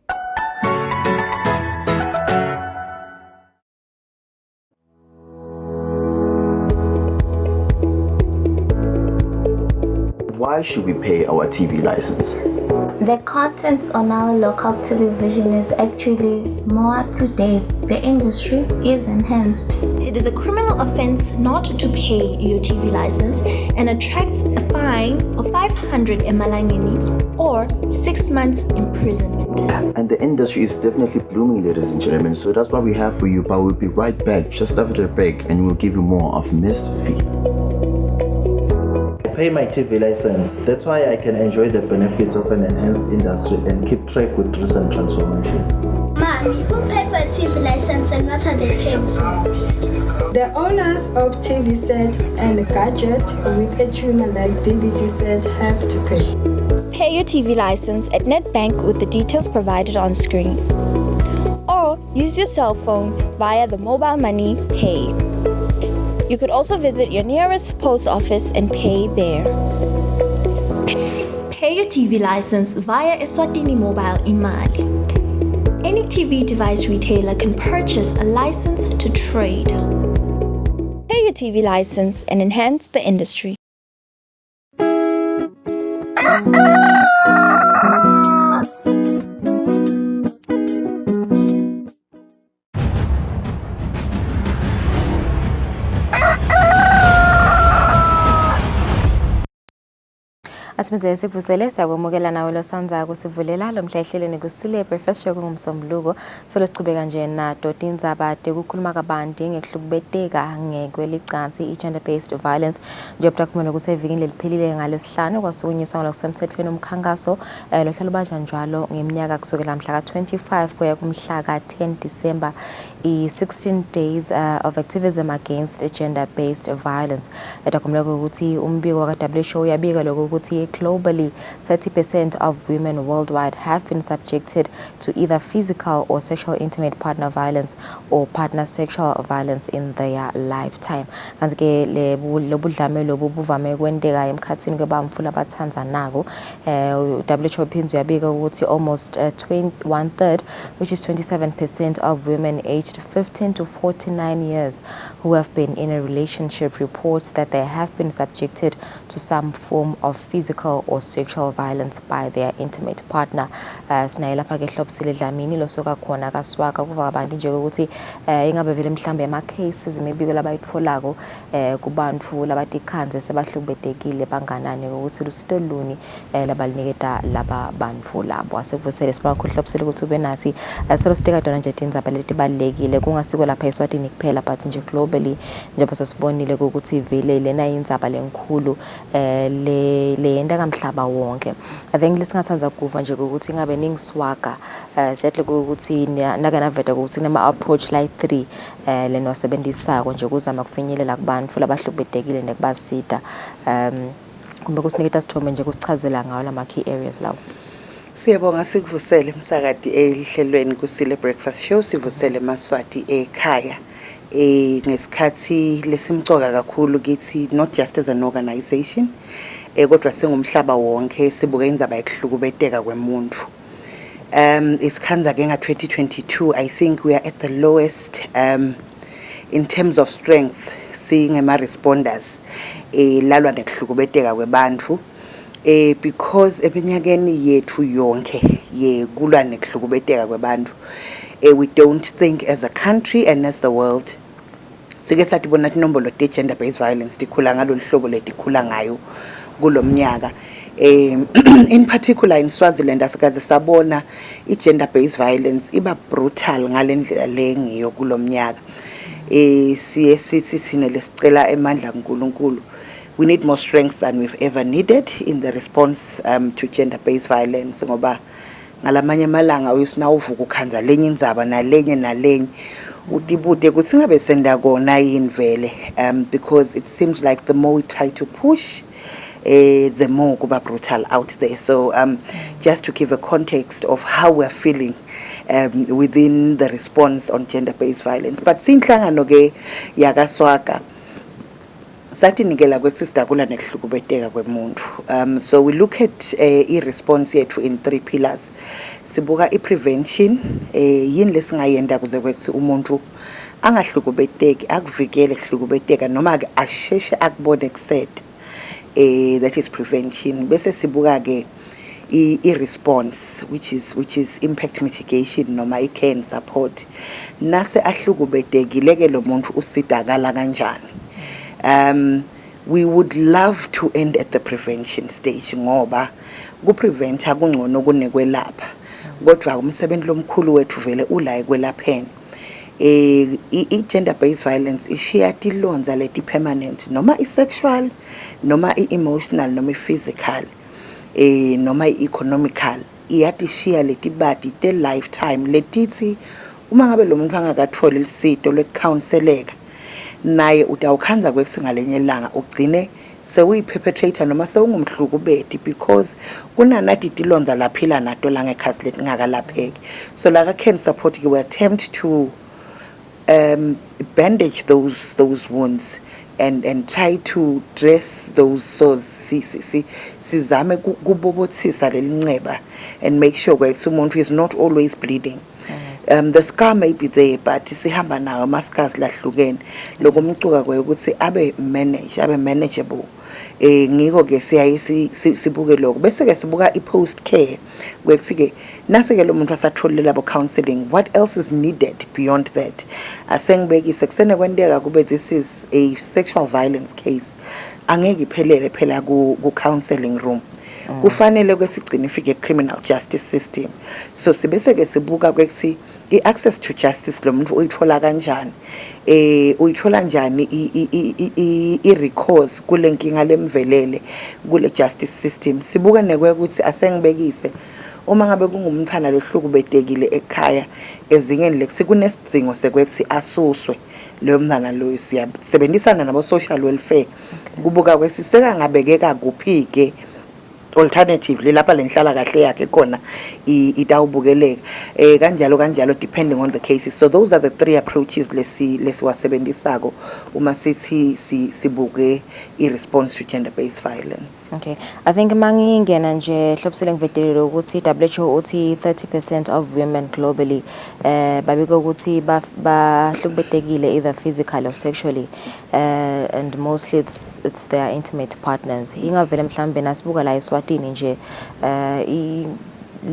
Why should we pay our TV license? The content on our local television is actually more up to date. The industry is enhanced. It is a criminal offense not to pay your TV license and attracts a fine of 500 emalangeni or 6 months imprisonment. And the industry is definitely blooming, ladies and gentlemen. So that's what we have for you. But we'll be right back just after the break and we'll give you more of Missed Fee. Pay my TV license. That's why I can enjoy the benefits of an enhanced industry and keep track with recent transformation. Mommy, who pays for a TV license and what are they paying for? The owners of TV set and gadget with a tuner like DVD set have to pay. Pay your TV license at NetBank with the details provided on screen. Or use your cell phone via the mobile money pay. You could also visit your nearest post office and pay there. Pay your TV license via Eswatini Mobile Imali. Any TV device retailer can purchase a license to trade. Pay your TV license and enhance the industry. Asimizele sikuvusele siyakwamukela nawe losandzako sivulela lo mhlahlelweni Kusile breakfast show ngumsombuluko solo sichubeka nje nato tindzaba tekukhuluma kabanti ngekuhlukubeteka ngekwelicansi gender based violence njengoba kumele ukuthi evikini leliphelile ngalesihlanu kwasukunyiswa ngokusemthethweni umkhankaso lohlala ubanja njalo ngeminyaka kusukela mhla ka25 kuya kumhla ka10 December i16 days of activism against gender based violence etakumela ukuthi umbiko ka WHO uyabika lokho ukuthi globally 30% of women worldwide have been subjected to either physical or sexual intimate partner violence or partner sexual violence in their lifetime. Kanti ke lobudlame lobu buvame kwendeka emkhathini kwabamfula abathandzanako WHO phinzo yabika ukuthi almost 1/3 which is 27% of women aged 15 to 49 years who have been in a relationship reports that they have been subjected to some form of physical or sexual violence by their intimate partner. Sinaye lapha ke Hlobisile Dlamini losoka khona kaswaka kuva abantu nje ukuthi ingabe vele mhlambe ama cases imibiko labayitfolako kubantu labatikhanze sebahlukubetekile banganani ukuthi lusito luni labaliniketa laba bantu labo asevusele sibakho Hlobisile ukuthi ube nathi selositeka dona nje tindzaba letibalekile kungasiko lapha eSwatini kuphela but nje globally njengoba sasibonile ukuthi vele lena indzaba lenkulu le kamhlaba wonke. I think lesingathanza kuva nje ukuthi ngabe ningiswaga siyahle ukuthi nakana veta ukuthi nema approach like 3 lena wasebenzisako nje kuzama kufinyelela kubantu labahlukubetekile nekubasida kumbe kusiniketa sithombe nje kusichazela ngawo lama key areas lawo. Siyabonga sikuvusele umsakadi ehlelweni Kusile breakfast show sivusele eMaswati ekhaya ngesikhathi lesimcoka kakhulu kithi not just as an organization kodwa singumhlaba wonke sibuka indzaba yokuhlukubeteka kwemuntu. Isikhanza ke nga 2022 I think we are at the lowest in terms of strength seeing ema responders lalwa nekuhlukubeteka kwebantu because eminyakeni yethu yonke kulwa nekuhlukubeteka kwebantu We don't think as a country and as the world. Sike sathi bona inombolo te gender based violence dikhula ngalo hlobo letikhula ngayo kulomnyaka. In particular in Swaziland asikaze sabona i-gender based violence iba brutal ngalendlela lengiyo kulomnyaka. Siye sithi sine lesicela emandla kaNkulunkulu. We need more strength than we've ever needed in the response to gender based violence ngoba ngalamanye amalanga uyisinawuvuka ukhanza lenye indzaba nalenye udibude ukuthi ngabe senda kona yini vele because it seems like the more we try to push the more kuba brutal out there. So just to give a context of how we're feeling within the response on gender-based violence. But sinhlangano ke yakaswaka sathi nikela kwexista kula nekuhlukubeteka kwemuntu. So we look at i-response yethu in 3 pillars. Sibuka i-prevention yini lesingayenda kuze kwethi umuntu angahlukubeteki akuvikele kuhlukubeteka noma ke asheshe akubone kuseda. That is prevention. Bese sibuka ke i-response which is impact mitigation noma i-care and support. Nase ahlukubetekile ke lo muntu usidakala kanjani. We would love to end at the prevention stage ngoba kupreventa kungcono kunekwelapha. Kodwa umsebenzi lomkhulu wethu vele ula ekwelapheni. I-gender based violence ishiya tilonza leti permanent noma i-sexual noma i-emotional noma i-physical noma i-economical iyatishiya leti badi te lifetime letithi uma ngabe lo muntu angakatholi lisito lwekucounseleka naye utawukhanza kwesingalenye ilanga ugcine sewuyi-perpetrator noma sewungumhlukubedi because kunanathi tilonza laphila nato langekhasi letingakalapheki. So like I can support you, we attempt to bandage those wounds and try to dress those sores sizame kubobothisa lelinceba and make sure ukuthi umuntu is not always bleeding. The scar may be there but sihamba nawo ama-scars lahlukene lokumcuka kwe ukuthi abe manageable. Ngiko ke siyaye sibuke lokho bese ke sibuka i-post care kwekuthi ke nase ke lo muntu asatholile labo counseling, what else is needed beyond that. Asengibekise kusene kwenteka kube this is a sexual violence case angeke iphelele phela ku counseling room. Kufanele kwesigcina ifike criminal justice system. So sibese ke sibuka kwekuthi i-access to justice lo muntu uyithola kanjani. Uyithola njani i-recourse kule nkinga lemvelele kule justice system. Sibuka nekwekuthi asengibekise uma ngabe kungumntwana lohlukubetekile ekhaya ezingeni lekuthi kunesidingo sekwekuthi asuswe lo mntwana lo siyasebenzisana nabo social welfare kubuka kwethi sekangabekeka kuphi ke alternatively lapha lenhlala kahle yakhe khona itawubukeleka kanjalo depending on the cases. So those are the 3 approaches lesiwasebenzisako uma sibuke i-response to gender based violence. Okay, I think mangingena nje hlobisele ngivedelile ukuthi WHO uthi 30% of women globally babika ukuthi bahlukubetekile either physically or sexually and mostly it's their intimate partners. Ingavele mhlambe nasibuka la Eswatini nje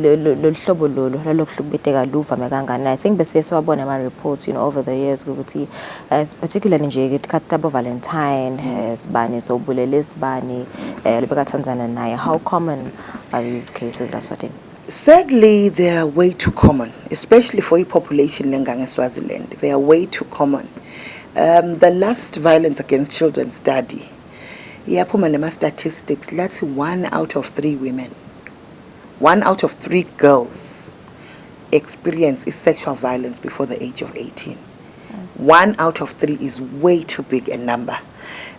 lo hlobo lolo lalokuhlukubeteka luvame kangani. I think bese siwabona ama reports over the years ukuthi particularly nje ikhathi labo Valentine sibani sobulele sibani lebeka Tanzania naye. How common are these cases la Eswatini? Sadly, they are way too common, especially for a population lengang Swaziland. They are way too common. The last violence against children study, yaphuma nema statistics, that's 1 out of 3 women, 1 out of 3 girls experience sexual violence before the age of 18. 1 out of 3 is way too big a number.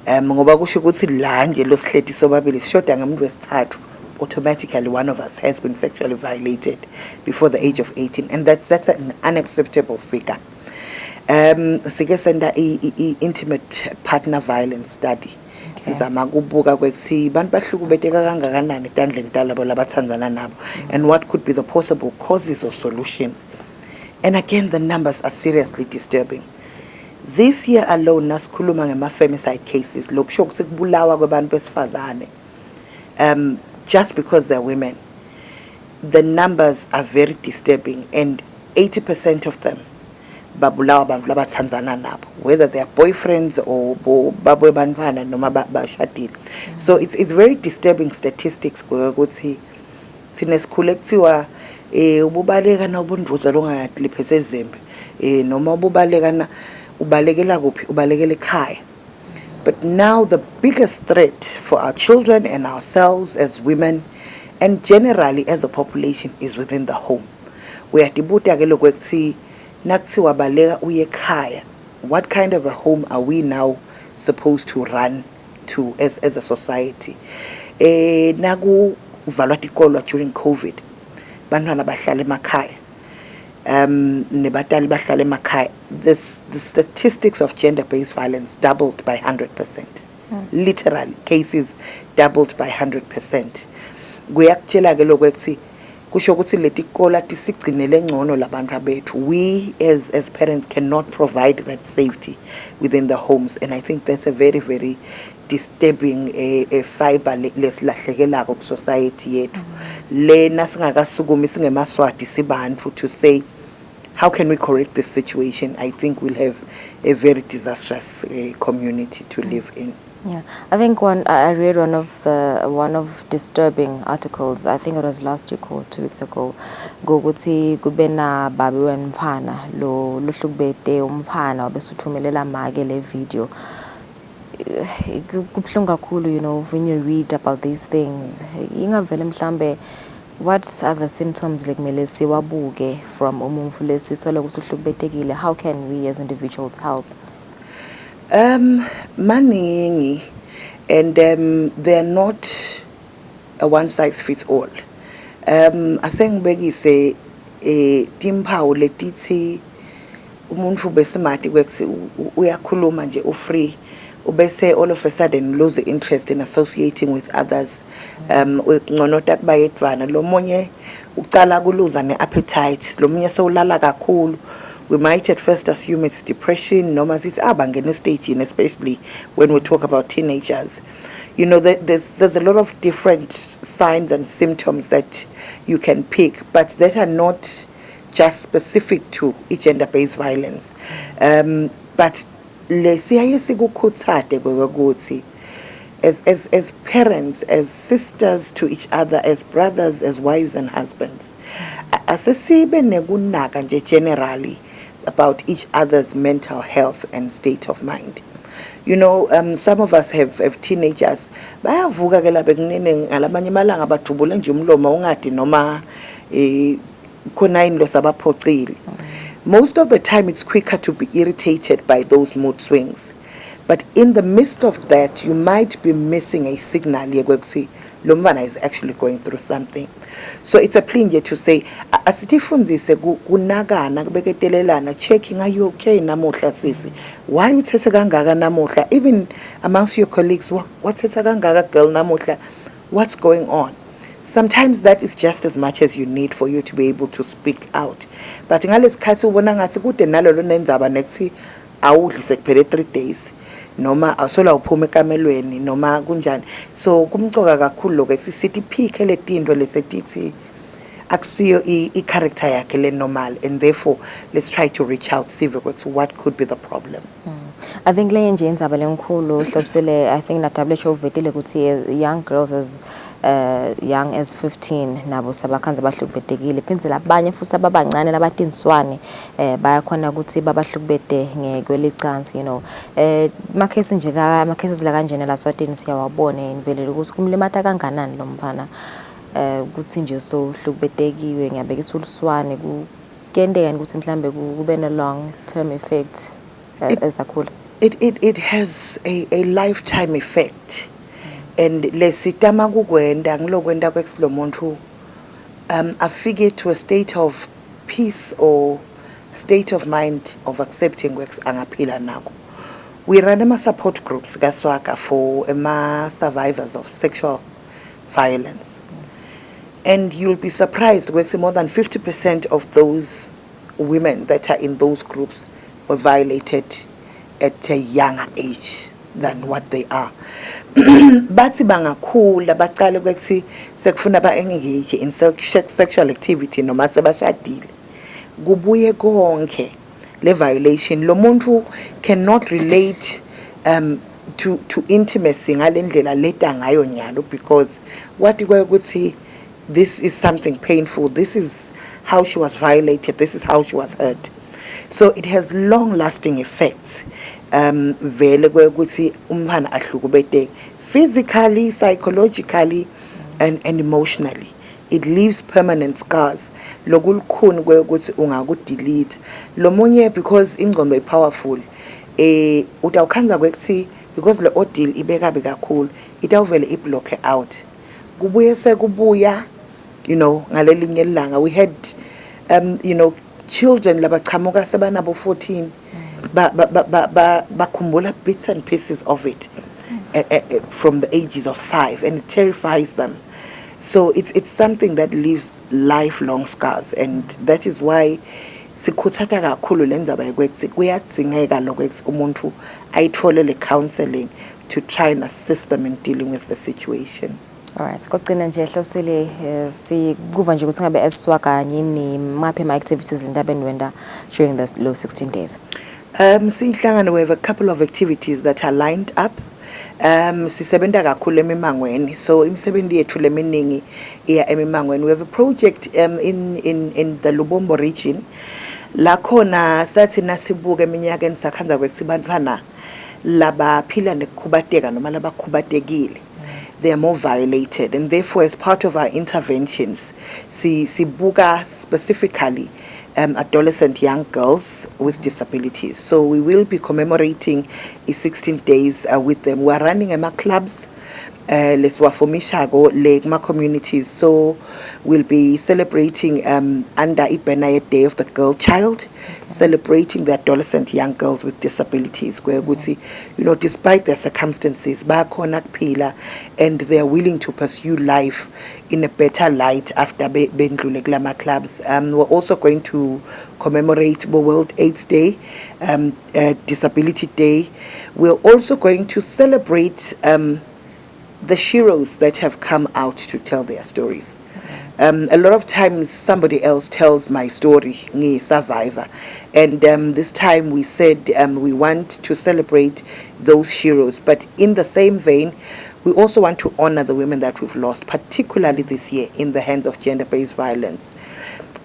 Ngoba kusho ukuthi la nje lo sihleti sobabili sishoda ngamuntu wesithathu, automatically one of us has been sexually violated before the age of 18, and that's an unacceptable figure. Sike senda intimate partner violence study. Sizama kubuka kwekuthi bantu bahlukubeteka kangakanani tandleni talabo labathandzana nabo and what could be the possible causes or solutions. And again, the numbers are seriously disturbing. This year alone nasikhuluma ngema-femicide cases lokusho ukuthi kubulawa kwabantu besifazane just because they're women. The numbers are very disturbing, and 80% of them babulawa abantu labathandzana nabo, whether they are boyfriends or babwe bantwana noma bashadile. So it's very disturbing statistics ukuthi thina sikhule kuthiwa ububaleka na ubundvuza longayati liphetse izembe noma ububaleka na ubalekela kuphi ubalekela ekhaya. But now the biggest threat for our children and ourselves as women and generally as a population is within the home. Uyatibuta ke lokuthi nakuthiwa baleka uye ekhaya, what kind of a home are we now supposed to run to as a society? Naku uvalwa tikolo during COVID, bantwana bahlala emakhaya, nebatali bahlala emakhaya. The statistics of gender-based violence doubled by 100%. Literally, cases doubled by 100%. Kuyakutshela ke lokuthi kusho ukuthi leti kola tisigcinele ngcono labantu bethu. We as parents cannot provide that safety within the homes, and I think that's a very, very disturbing fiber lesilahlekelako ku society yethu. Le nasingakasukumi singemaswati sibantu to say how can we correct this situation? I think we'll have a very disastrous community to live in. Yeah, I think I read one of disturbing articles. I think it was last week or 2 weeks ago. Gokuthi kubena babi wemfana lo luhlukubete umfana obesuthumelela make le video. Kubuhlungu kakhulu, you know, when you read about these things. Ingavele mhlambe what are the symptoms like kumele siwabuke from umuntu lesisole ukuthi uhlukubetekile? How can we as individuals help? Maningi, and they're not a one size fits all. Asengibekise timpawu letithi umuntu besimati kweksi uyakhuluma nje ufree ubese all of a sudden lose interest in associating with others. Ngonota kubayedwana lo munye uqala kuluza ne-appetite, lo munye sewulala kakhulu. We might at first assume it's depression, noma sithi abangena stage, especially when we talk about teenagers. You know, there's a lot of different signs and symptoms that you can pick, but that are not just specific to gender-based violence. But as parents, as sisters to each other, as brothers, as wives and husbands, asesibe nekunaka nje generally about each other's mental health and state of mind. You know, some of us have teenagers. Bayavuka ke lapha kunene ngalabanye malanga badubule nje umlomo ungathi noma khona inlo sabaphoxile. Most of the time it's quicker to be irritated by those mood swings. But in the midst of that, you might be missing a signal yekuthi lo mfana is actually going through something. So it's a plea to say, asitifundise kunakana kubeketelelana, checking, are you okay namuhla sisi? Why uthethe kangaka namuhla? Even amongst your colleagues, wathethe kangaka girl namuhla? What's going on? Sometimes that is just as much as you need for you to be able to speak out. But ngalesikhathi ubona ngathi kude nalolo nenzaba nethi awudli sekuphele 3 days. Noma asola uphume ekamelweni noma kunjani. So kumcoka kakhulu lokho sithi phike letinto lesetithi akusiyo I-character yakhe le normal, and therefore let's try to reach out, see what could be the problem. I think le nje indzaba lenkulu hlobisele, I think na WHO vetile ukuthi young girls as young as 15 nabo sabakhanza bahlukubetekile, phindze labanye futhi ababancane labatinswane bayakhona ukuthi babahlukubete ngekwelicansi, you know. Makhesi nje amakhesi la kanjena la Eswatini siyawabona invelele ukuthi kumlimata kanganani lo mfana ukuthi nje so hlukubetekiwe ngiyabeka isuluswane kuyendeka ukuthi mhlambe kube na long term effect ezakhula. It has a lifetime effect. And lesitama kukwenda ngilokwenda kwexlo muntu afike to a state of peace or a state of mind of accepting kwex angaphila nako. We run ama support groups kaswaka for survivors of sexual violence. And you'll be surprised kwex more than 50% of those women that are in those groups were violated at a younger age than what they are. Bathi bangakhula baqale kwethi sekufuna ba engage in sexual activity noma sebashadile. kubuye konke le violation lo muntu cannot relate to intimacy ngalendlela leta ngayo nyalo, because what ukuthi this is something painful, this is how she was violated, this is how she was hurt. So it has long lasting effects vele ukuthi umntwana ahlukubeteke physically, psychologically and emotionally. It leaves permanent scars. Lokulukhuni ukuthi ungakudelete lo munye, because ingqondo is powerful, utawukhanza kwekuthi because le ordeal ibekabi kakhulu itawuvele iblock out, kubuye sekubuya ngalelinye ilanga. We had children labachamuka sebanabo 14 bakhumbula bits and pieces of it from the ages of 5, and it terrifies them. So it's something that leaves lifelong scars, and that is why sikhuthatha kakhulu lendaba yokuthi kuyadzingeka lokuthi umuntu ayitholele counseling to try and assist them in dealing with the situation. Alright, kokugcina nje Kusile sikuva nje ukuthi ngabe eswakanye ni maphi ama activities lendabeni wenda during those 16 days. Sinhlangano, we have a couple of activities that are lined up. Sisebenza kakhulu emimangweni, so imisebenzi yethu leminingi iya emimangweni. We have a project in the Lubombo region la khona sathi nasibuka eminyakeni sakhanza kwekuthi bantwana labaphila nekukhubateka noma labakhubatekile, they are more violated, and therefore as part of our interventions sibuka specifically adolescent young girls with disabilities. So we will be commemorating 16 days with them. We are running clubs leswafomishago le communities, so we'll be celebrating under Ibenaya Day of the Girl Child, celebrating the adolescent young girls with disabilities, where despite their circumstances bakhona kuphila and they are willing to pursue life in a better light after bendlule kulama clubs. We're also going to commemorate World AIDS Day, Disability Day. We're also going to celebrate the heroes that have come out to tell their stories. A lot of times somebody else tells my story, survivor, and this time we said we want to celebrate those heroes, but in the same vein we also want to honor the women that we've lost, particularly this year in the hands of gender-based violence,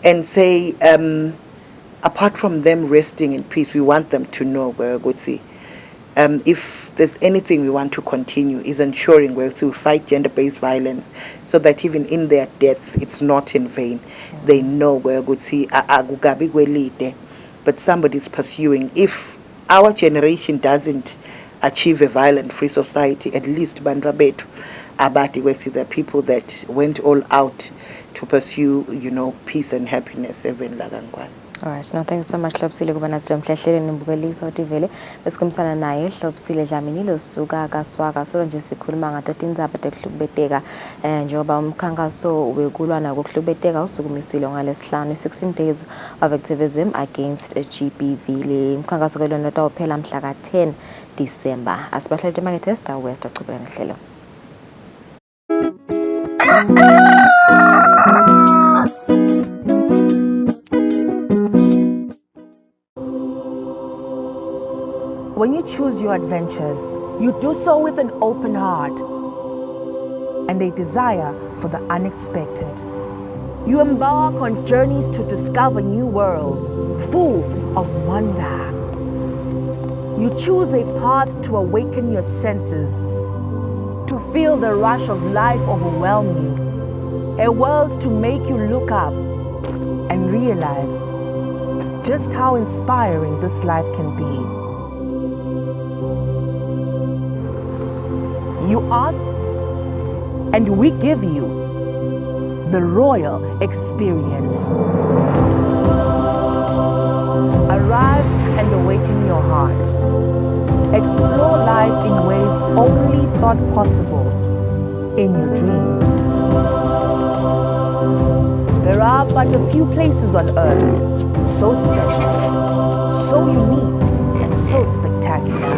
and say apart from them resting in peace, we want them to know where if there's anything we want to continue is ensuring we fight gender-based violence, so that even in their deaths it's not in vain. They know where but somebody's pursuing. If our generation doesn't achieve a violent-free society, at least bandwa betu abati wethi, the people that went all out to pursue peace and happiness even lagangwana. Alright, no, thanks so much Kusile kuba nasilo mhlahleleni nibukelisa utivele besikhulumisana naye Kusile Dlamini losuka kaSwaka. So nje sikhuluma ngato tindzaba tekuhlubeteka njengoba umkhankaso wekulwa nako kuhlubeteka usukumisile ngalesihlanu 16 days of activism against GBV. Le umkhankaso ke lona utawuphela mhla ka 10 December. Asibahlalete emakethe Star West ochubeka ngehlelo. When you choose your adventures, you do so with an open heart and a desire for the unexpected. You embark on journeys to discover new worlds full of wonder. You choose a path to awaken your senses, to feel the rush of life overwhelm you, a world to make you look up and realize just how inspiring this life can be. You ask, and we give you the royal experience. Arrive and awaken your heart. Explore life in ways only thought possible in your dreams. There are but a few places on earth so special, so unique, and so spectacular,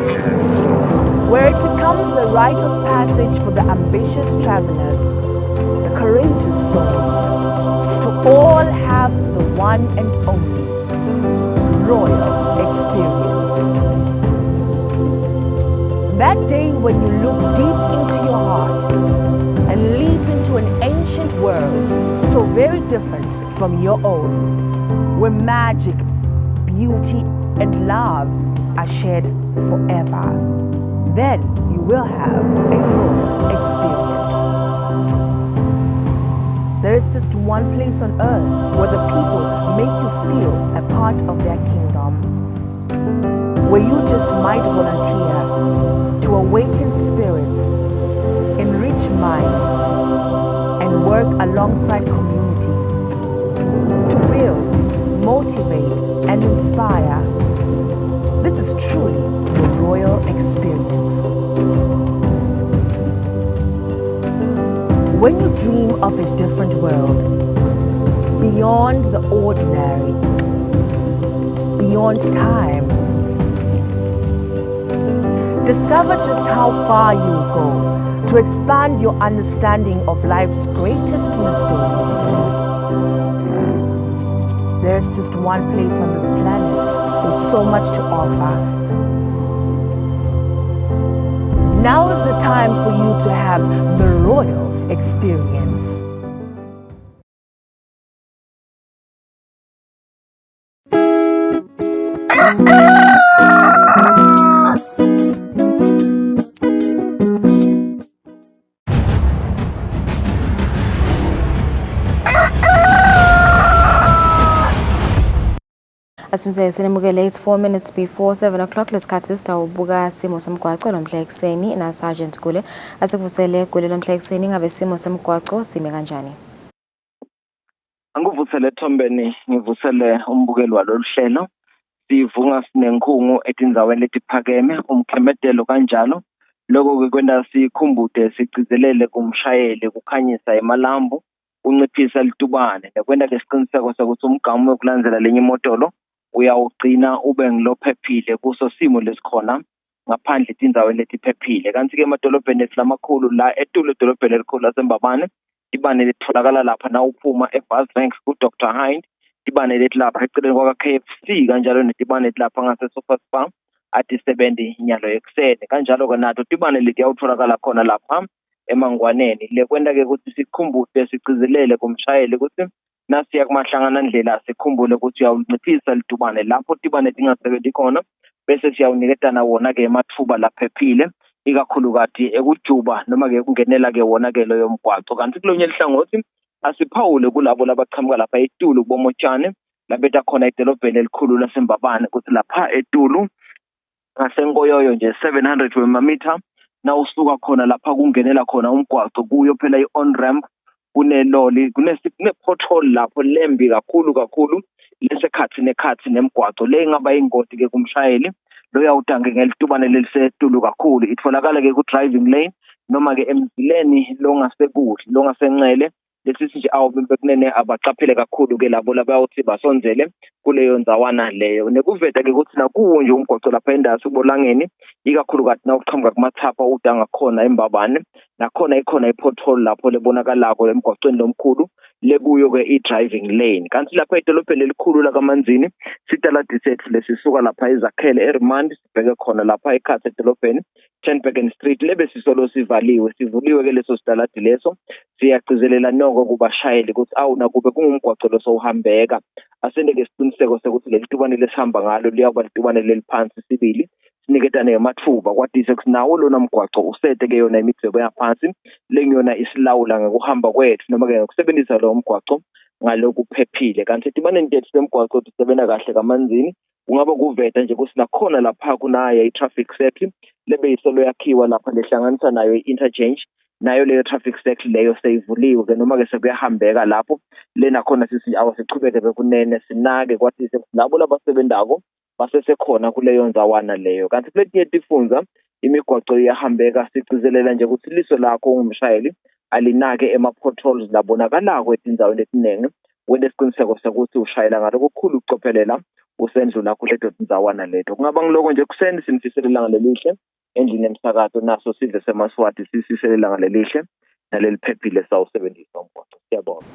where it becomes the rite of passage for the ambitious travelers, the courageous souls, to all have the one and only royal experience. That day when you look deep into your heart and leap into an ancient world so very different from your own, where magic, beauty, and love are shared forever. Then you will have a royal experience. There is just one place on earth where the people make you feel a part of their kingdom, where you just might volunteer to awaken spirits, enrich minds, and work alongside communities to build, motivate, and inspire. This is truly the royal experience. When you dream of a different world, beyond the ordinary, beyond time, discover just how far you'll go to expand your understanding of life's greatest mysteries. There's just one place on this planet with so much to offer. Now is the time for you to have the royal experience. Asimze sinemukele it's 4 minutes before 7 o'clock lesikhathi sitawubuka simo semgwaqo lomhla ekseni na Sergeant Gule asekuvusele Gule lomhla ekseni ngabe simo semgwaqo sime kanjani. Angivusele Thombeni ngivusele umbukeli waloluhlelo sivunga sinenkhungu etindzaweni letiphakeme umkhemedelo kanjalo lokho kwenda sikhumbude sigcizelele kumshayeli kukhanyisa emalambu unciphisa litubane nekwenda ke siqiniseko sokuthi umgamu wokulandzela lenye imotolo uyawugcina ube ngilophephile kuso simo lesikhona ngaphandle tindzaweni letiphephile kanti ke emadolobheni esilamakhulu la etulo edolobheni elikhulu laseMbabane ibane litholakala lapha na uphuma eBus Ranks ku Dr Hind ibane lethi lapha eceleni kwa KFC kanjalo netibane lapha ngase Super Spar athi 70 nyalo ekseni kanjalo ke nato tibane leti yawutholakala khona lapha emangwaneni lekwenda ke ukuthi sikhumbude sigcizelele kumshayeli ukuthi nasiya kumahlangana ndlela sikhumbule ukuthi uyawunciphisa litubane lapho tibane tingasebenzi khona bese siyawuniketana wona ke emathuba laphephile ikakhulukati ekujuba noma ke kungenela ke wona ke loyo mgwaqo kanti kulonye elihlangothi asiphawule kulabo labaqhamuka lapha eTulu kubomotshane labeta khona edolobheni elikhulu laseMbabane ukuthi lapha eTulu ngasenkoyoyo nje 700 wemamitha na usuka khona lapha kungenela khona umgwaqo kuyo phela i-on ramp kuneloli pothole lapho lembi kakhulu lesekhathi nekhathi nemgwaqo le ingaba ingoti ke kumshayeli lo yawutange ngelitubane lelisetulu kakhulu itholakala ke ku driving lane noma ke emzileni longasekuhle longasenxele lesithi nje awubekunene abaqaphele kakhulu ke labo labayawuthi basonzele kuleyo ndzawana leyo nekuveta ke ukuthi nakuwo nje umgwaqo lapha endasi kubolangeni ikakhulukati na uqhamuka kumathapha udanga khona eMbabane nakhona ikhona ipothole lapho lebonakalako emgwaqweni lomkhulu lekuyo ke i-driving lane kanti lapha edolobheni elikhulu lakaManzini sitaladi sethu lesisuka lapha ezakhele eRimandi sibheke khona lapha eKhatsi edolobheni Tenbergen Street lebe sisolo sivuliwe ke leso sitaladi leso siyagcizelela noko kubashayeli ukuthi awuna kube kungumgwaqo lo sowuhambeka asendeke isiqiniseko sokuthi lelitubane lesihamba ngalo liyakuba litubane leliphansi sibili siniketane emathuba kwadise kusinawo lona mgwaqo usete ke yona imidwebo yaphansi lengiyona isilawula ngokuhamba kwethu noma ke ngokusebenzisa lo mgwaqo ngalokuphephile kanti tibaneni tethu semgwaqo sisebenza kahle kaManzini kungaba kuveta nje kusina khona lapha kunayo i-traffic circle lebe isolo yakhiwa lapha lehlanganisa nayo i-interchange nayo leyo traffic circle leyo seyivuliwe ke noma ke sekuyahambeka lapho lena khona sisi awasichubeke bekunene sinake kwathi labo labasebenzako basesekhona kuleyo ndzawana leyo kanti kuletinye tifunza imigwaqo iyahambeka sigcizelela nje ukuthi liso lakho ungumshayeli alinake ema-potholes labonakalako etindzaweni etinenge wende siqiniseko sokuthi ushayela ngalo kukhulu ukucophelela usendlula kuleto tindzawana leto kungaba ngiloko nje kuseni sinifisela ilanga lelihle endlini emsakazo naso sidle semaswati sisisela ilanga lelihle naleliphephile sawusebenzisa umgwaqo siyabonga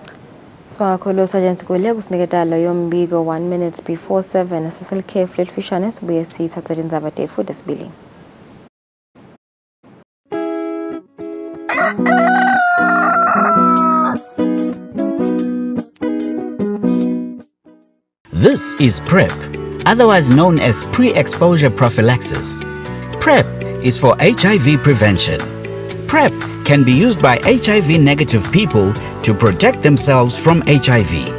Swangakholo Sergeant Gule kusiniketa loyo mbiko 1 minute before 7 saselikhefu lelifishane sibuye sithatha indzaba tefu desibili. This is PrEP, otherwise known as pre-exposure prophylaxis. PrEP is for HIV prevention. PrEP can be used by HIV-negative people to protect themselves from HIV.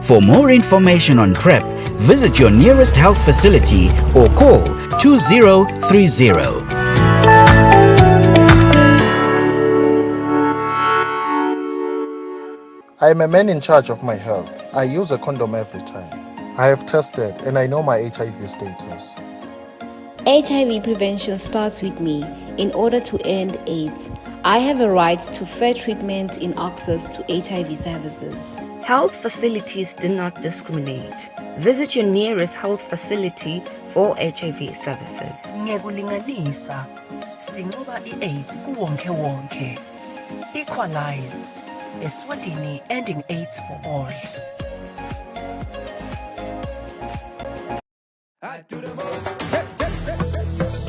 For more information on PrEP, visit your nearest health facility or call 2030. I am a man in charge of my health. I use a condom every time. I have tested and I know my HIV status. HIV prevention starts with me. In order to end AIDS, I have a right to fair treatment in access to HIV services. Health facilities do not discriminate. Visit your nearest health facility for HIV services. Ngekulinganisa, sinqoba i-AIDS kuwonke wonke. Equalize. Eswatini ending AIDS for all.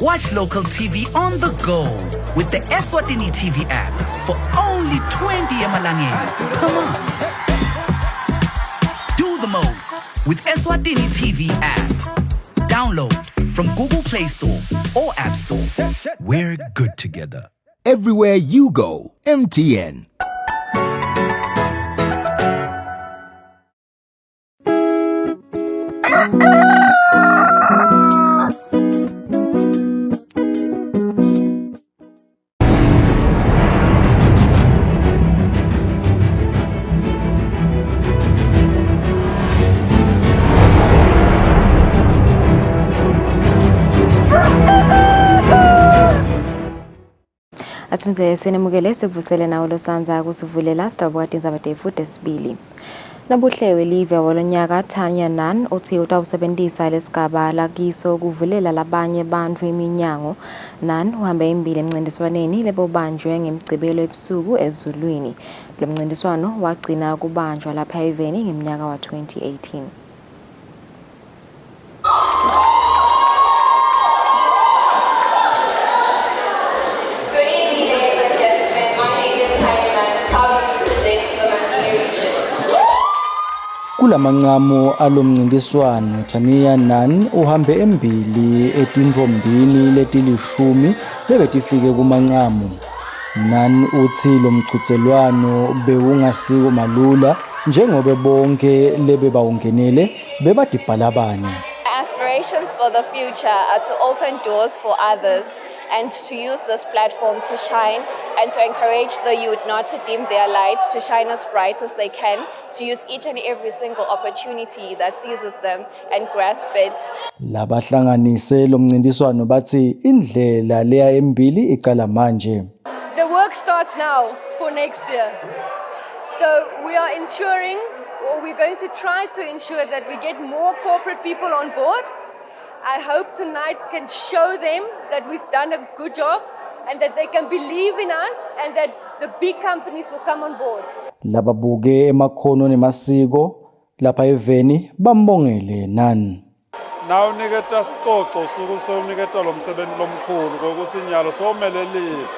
Watch local TV on the go with the Eswatini TV app for only 20 emalangeni per month. Do the most with Eswatini TV app. Download from Google Play Store or App Store. We're good together. Everywhere you go, MTN. Asimze senemukele sikuvusele nawo losanza kusivulela sitawubukati indzaba tefu desibili. Nabuhlewe live walonyaka Tanya Nan uthi utawusebenzisa lesigaba lakiso kuvulela labanye bantfu iminyango. Nan uhambe imbili emncintiswaneni lebobanjwe ngemgcibelo ebusuku ezulwini. Lo mncintiswano wagcina kubanjwa lapha eveni ngeminyaka wa 2018. Kulamancamo alomncintiswano Tanya Nan uhambe embili etintfombini letilishumi lebetifike kumancamo. Nan uthi lo mchutselwano bewungasiko malula njengoba bonke lebe bawungenele bebadibhalabane. Aspirations for the future are to open doors for others and to use this platform to shine and to encourage the youth not to dim their lights, to shine as bright as they can, to use each and every single opportunity that seizes them and grasp it. Labahlanganise lo mncintiswano bathi indlela leya embili iqala manje. The work starts now for next year. So we are ensuring, or we're going to try to ensure that we get more corporate people on board. I hope tonight can show them that we've done a good job and that they can believe in us and that the big companies will come on board. Lababuke emakhono nemasiko lapha eveni bambongele Nan. Now uniketa sicoco uniketa lo msebenzi lomkhulu ukuthi inyalo somele live.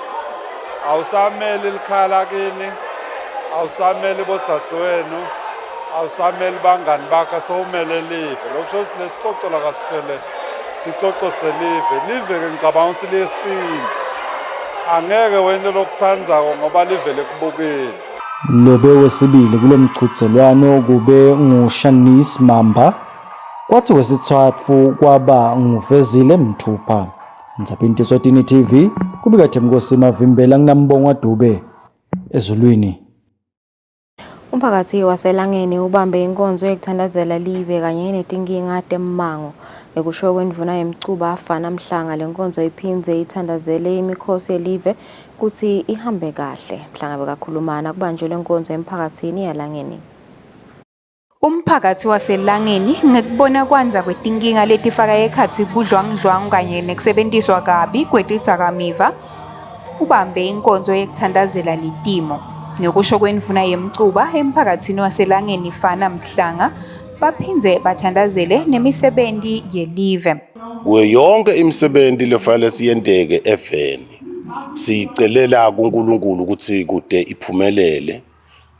Awusamele likhala kini, awusamele bodzadzewenu, awusamele bangani bakho somele live. Lokho sinesixoxo la kasithwele. Sixoxo selive, live ke ngicabanga ukuthi lesinze. Angeke wena lokuthandza ngoba live lekubukeni. Lobe wesibili kulomchutselwano kube nguShanice Mamba. Kwathi wesithathu kwaba nguvezile Mthupha. Ndzaphinti Eswatini TV kubika Themkosi Mavimbela nginambonga Dube ezulwini. Umphakathi waselangeni ubambe inkonzo yekuthandazela live kanye netinkinga temmango. Ekusho kwendvuna yemcuba afana Mhlanga lenkonzo iphindze ithandazele imikhosi yelive kuthi ihambe kahle. Mhlanga bekakhulumana kubanjwe lenkonzo emphakathini yalangeni. Umphakathi waselangeni ngekubona kwanza kwetinkinga letifaka ekhatsi budlwangudlwangu kanye nekusebenziswa kabi kwetidzakamiva ubambe inkonzo yekuthandazela litimo. Ngokusho kwendvuna yemcuba emphakathini waselangeni Fana Mhlanga, baphindze bathandazele nemisebenzi yelive. Yonke imisebenzi lefanele siyenteke eveni. Sicelela kuNkulunkulu ukuthi kude iphumelele.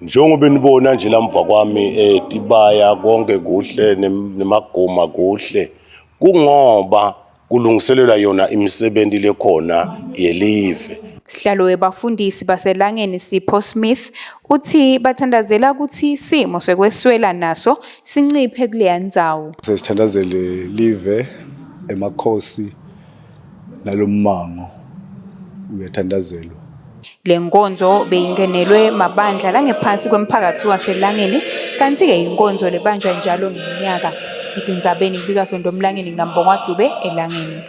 Njengoba nibona nje lamva kwami tibaya konke kuhle nemagoma kuhle. Kungoba kulungiselelwa yona imisebenzi lekhona yelive. Sihlalo webafundisi baselangeni Sipho Smith uthi bathandazela ukuthi isimo sekweswela naso sinciphe kuleya ndzawo. Sesithandazele live emakhosi nalommango uyathandazelwa. Le nkonzo beyingenelwe mabandla langephansi kwemphakathi waselangeni kanti-ke inkonzo lebanjwa njalo ngeminyaka. Itindzabeni kubika Sondomlangeni ngambongwa Dube elangeni.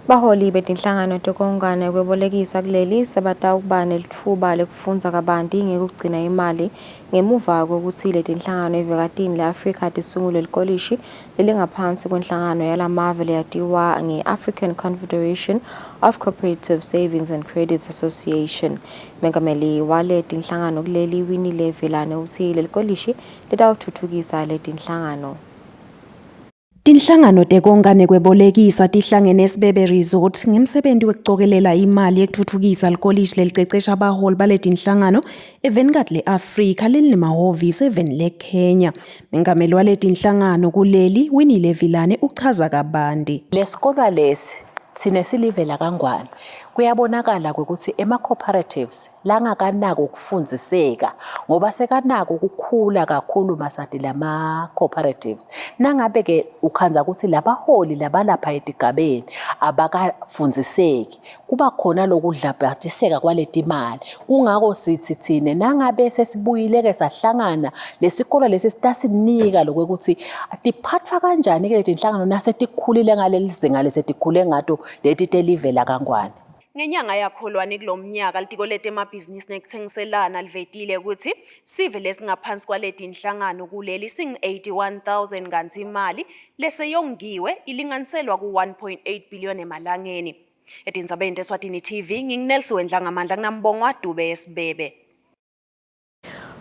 Baholi betinhlangano tekongane kwebolekisa kuleli sebatawuba nelitfuba lekufundza kabanti ngekugcina imali ngemuva kokuthi letinhlangano evekatini le-Afrika tisungule likolishi lelingaphansi kwenhlangano yalamave leyatiwa nge-African Confederation of Cooperative Savings and Credit Association. Mengameli wale tinhlangano kuleli Winile Vilane uthi lelikolishi litawutfutfukisa letinhlangano. Tinhlangano tekongane kwebolekisa tihlangene eSibebe Resort ngemsebenzi wekucokelela imali yekutfutfukisa likolishi lelicecesha abaholi baletinhlangano evenikati le-Afrika lelinamahhovisi eveni leKenya. Mengameli waletinhlangano kuleli Winile Vilane uchaza kabanti. Lesikolwa lesi sinesilivela kangwane. Kuyabonakala ukuthi ema-cooperatives langakanako ukufundziseka ngoba sekanako ukukhula kakhulu maswati lama-cooperatives. Nangabe-ke ukhanza ukuthi labaholi labalapha etigabeni abakafundziseki, kuba khona lokudlabhatiseka kwaletimali. Kungako sithi thine nangabe sesibuyile-ke sahlangana lesikolo lesi sitasinika lokuthi tiphathwa kanjani-ke letinhlangano nasetikhulile ngaleli zinga lesetikhule ngato leti telivela kangwane. Ngenyanga yakholwane kulomnyaka litiko letemabhizinisi nekuthengiselana livetile ukuthi sive lesingaphansi kwaletinhlangano kuleli sing-81,000 kanti imali leseyongiwe ilinganiselwa ku-1.8 billion emalangeni. Etindzabeni teSwatini TV nginginelsi Wendlangamandla kunambongwa Dube eSibebe.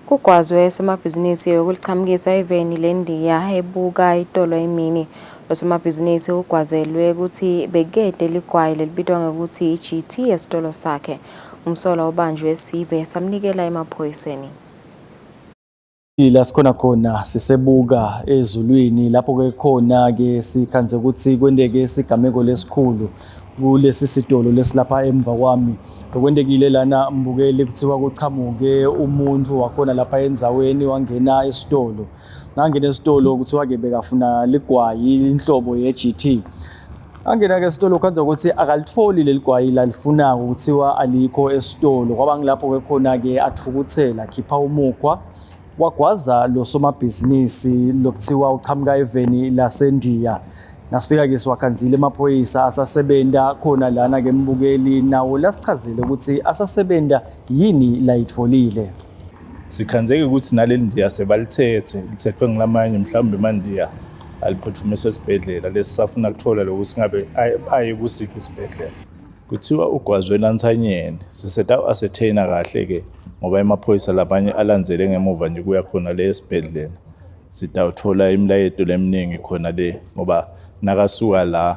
Kugwazwe somabhizinisi yokulichamukisa eveni lendiya ebuka itolo emini. Osomabhizinisi ugwazelwe ukuthi bekede ligwayi lelibitwa ngokuthi i-GT esitolo sakhe. Umsolwa ubanjwe esive samnikela emaphoyiseni. La sikhona khona sisebuka ezulwini lapho ke khona ke sikhanze ukuthi kwendeke isigameko lesikhulu kulesi sitolo lesilapha emva kwami. Lokwendekile lana mbukeli kuthiwa kuchamuke umuntu wakhona lapha endzaweni wangena esitolo. Ngangena esitolo kuthiwa ke bekafuna ligwayi inhlobo ye-GT. Angena ke esitolo khanza ukuthi akalitholi leligwayi lalifuna ukuthiwa alikho esitolo. Kwaba ngilapho ke khona ke atfukuthela khipha umukhwa wagwaza lo somabhizinisi lokuthiwa uchamuka eveni lasendiya. Nasifika ke siwakhanzile emaphoyisa asasebenta khona lana ke mbukeli nawo lasichazele ukuthi asasebenta yini la itfolile. Sikhanzeke ukuthi naleli ndiya sebalithethe lithethwe ngilamanye mhlawumbe mandiya aliphuthumise esibhedlela lesisafuna kuthola lokuthi singabe aye kusiphi isibhedlela. Kuthiwa ugwazwe lansanyeni siseta asethena kahle ke ngoba emaphoyisa labanye alandzele ngemuva nje kuya khona le esibhedlela. Sitawuthola imilayeto leminingi khona le ngoba nakasuka la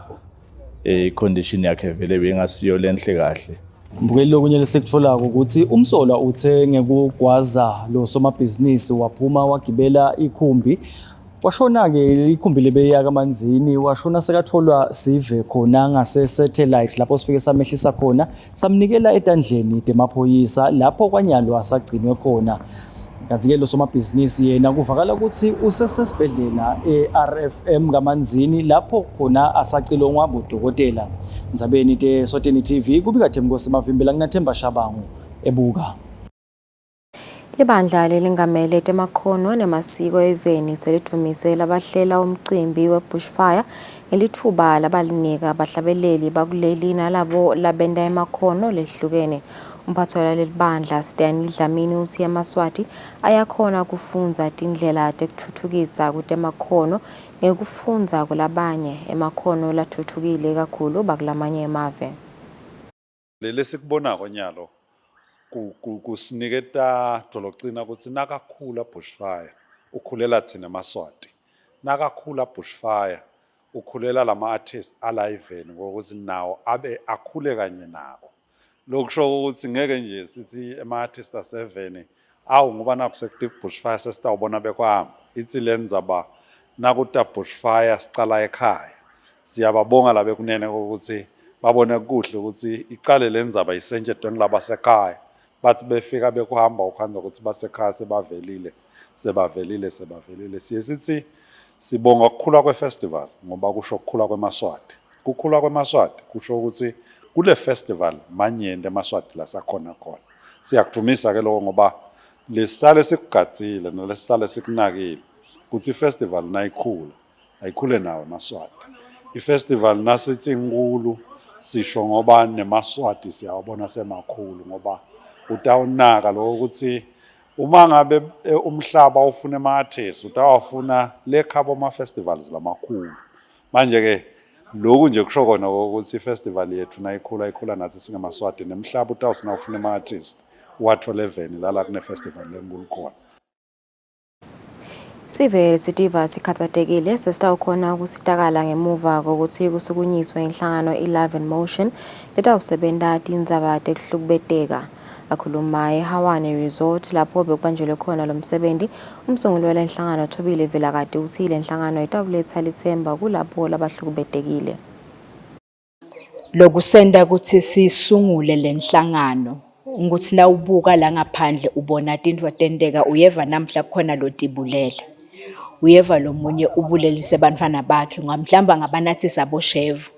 condition yakhe vele bengasiyo lenhle kahle. Mbukeli lokunye lesikutfolako ukuthi umsolwa uthe ngekugwaza lo somabhizinisi waphuma wagibela ikhumbi. Washona ke ikhumbi lebeya kamanzini washona sekatholwa sive khona ngase-satellite lapho sifike samehlisa khona samnikela etandleni temaphoyisa lapho kwanyalwa sagcinwe khona. Kanti-ke lo somabhizinisi yena kuvakala ukuthi usesesibhedlela e-RFM kamanzini lapho khona asacilongwa bodokotela. Ndzabeni teSwatini TV kubika Themkosi Mavimbela nginaThemba Shabangu ebuka. Libandla lelingamele temakhono nemasiko eveni selitfumise labahlela umcimbi we-bushfire ngelitfuba labalinika abahlabeleli bakuleli nalabo labenda emakhono lehlukene. Umphathi waleli bandla Stanley Dlamini uthi amaSwati ayakhona kufundza tindlela tekutfutfukisa kutemakhono ngekufundza kulabanye emakhono latfutfukile kakhulu bakulamanye emave. Lesikubonako nyalo kusiniketa dologcina ukuthi nakakhula bushfire ukhulela thina eMaswati, nakakhula bushfire ukhulela lama-artist ala-11 ngokuthi nawo abe akhule kanye nawo. Lokusho ukuthi ngeke nje sithi ama-artist a7 awu ngoba nakusekudip bushfire sesitawubona bekwahamba. Ithi lenzaba nakuta bushfire sicala ekhaya. Siyababonga labe kunene ukuthi babone kuhle ukuthi icale lenzaba isentshetweni labasekhaya. Bathi befika bekuhamba ukhanza ukuthi basekhaya sebavelile. Siye sithi sibonga ukukhula kwefestival ngoba kusho ukukhula kweMaswati. Kukhula kweMaswati kusho ukuthi kule festival manyende eMaswati la sakhona khona. Siyakuvumisa ke lokho ngoba lesihlale sikugadzile nalesihlale sikunakile ukuthi ifestival nayikhula ayikhule nawo eMaswati. Ifestival nasithi inkulu sisho ngoba neMaswati siyawabona semakhulu ngoba utawunaka lokho ukuthi uma ngabe umhlaba ufuna ama-artists utawafuna lekhabo ama-festivals lamakhulu. Manje ke lokhu nje kusho kona ukuthi ifestival yethu nayikhula nathi singeMaswati nemhlaba utawusina ufuna ama-artists wathola eveni lala kune-festival lenkulu khona. Sive sitiva sikhathatekile sesitawukhona ukusitakala ngemuva kokuthi kusukunyiswe inhlangano i-Love in Motion letawusebenza tindzaba tekuhlukubeteka. Akhuluma eHawane Resort lapho bekubanjelwe khona lo msebenzi, umsunguli wenhlangano Thobile Vilakati uthi le nhlangano itawuletha lithemba kulapho labahlukubetekile. Lokusenda ukuthi sisungule lenhlangano ukuthi na ubuka la ngaphandle ubona tintfo tenteka, uyeva namhla khona lo tibulela, uyeva lo munye ubulelise bantfwana bakhe ngamhlamba ngabanathi sabo chef.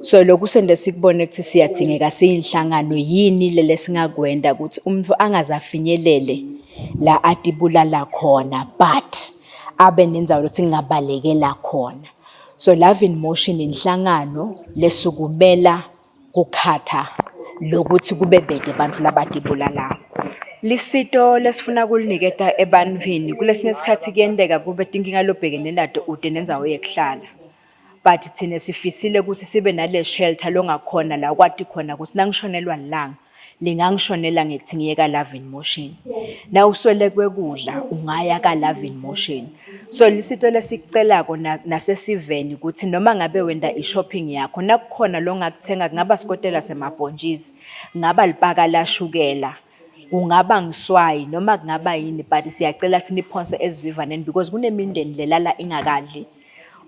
So lokusende sikubone ukuthi siyadingeka siyinhlangano yini lele singakwenda ukuthi umuntu angazafinyelele la atibulala khona but abe nenzawo lokuthi ngabalekela khona. So Love in Motion inhlangano lesukumela kukhatha lokuthi kube bede abantu labatibulala. Lisito lesifuna kuliniketa ebantwini kulesinye isikhathi kuyendeka kube tinkinga lobhekene nato ude nenzawo yekuhlala. But thina sifisile ukuthi sibe nale shelter longakhona la kwati khona ukuthi nangishonelwa lilanga lingangishonela ngekuthi ngiye ka Love in Motion. Na uswele kwekudla ungaya ka Love in Motion. So lisito lesikucelako nasesiveni ukuthi noma ngabe wenda i-shopping yakho nakukhona longakuthenga kungaba sikotela semabhonjisi, ngaba lipaka la shukela, kungaba ngiswayi noma kungaba yini, but siyacela ukuthi niphonse esivivaneni because kunemindeni lelala ingakadli.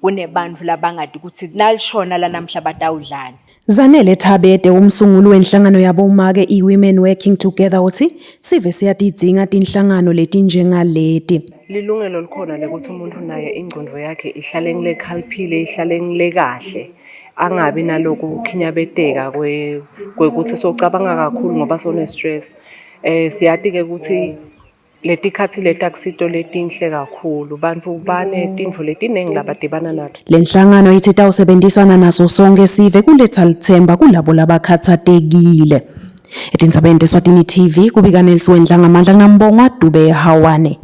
Kunebantu labangadi ukuthi nalishona la namhla batawudlana. Zanele Thabete umsunguli wenhlangano yabo umake i-Women Working Together uthi sive siyatidzinga tinhlangano letinjengaleti. Lilungelo likhona lekuthi umuntu naye ingqondo yakhe ihlale ngilekhalphile, ihlale ngilekahle, angabi naloku ukhinyabeteka kwekuthi socabanga kakhulu ngoba sone stress. Siyati ke ukuthi letikhathi letakusito letinhle kakhulu bantu banetintfo letiningi labadibana nato. Le nhlangano ithi itawusebenzisana naso sonke sive kuletha lithemba kulabo labakhathatekile. Etindzabeni teSwatini TV kubika Nelson Dlangamandla Nambongwa Dube eHawane.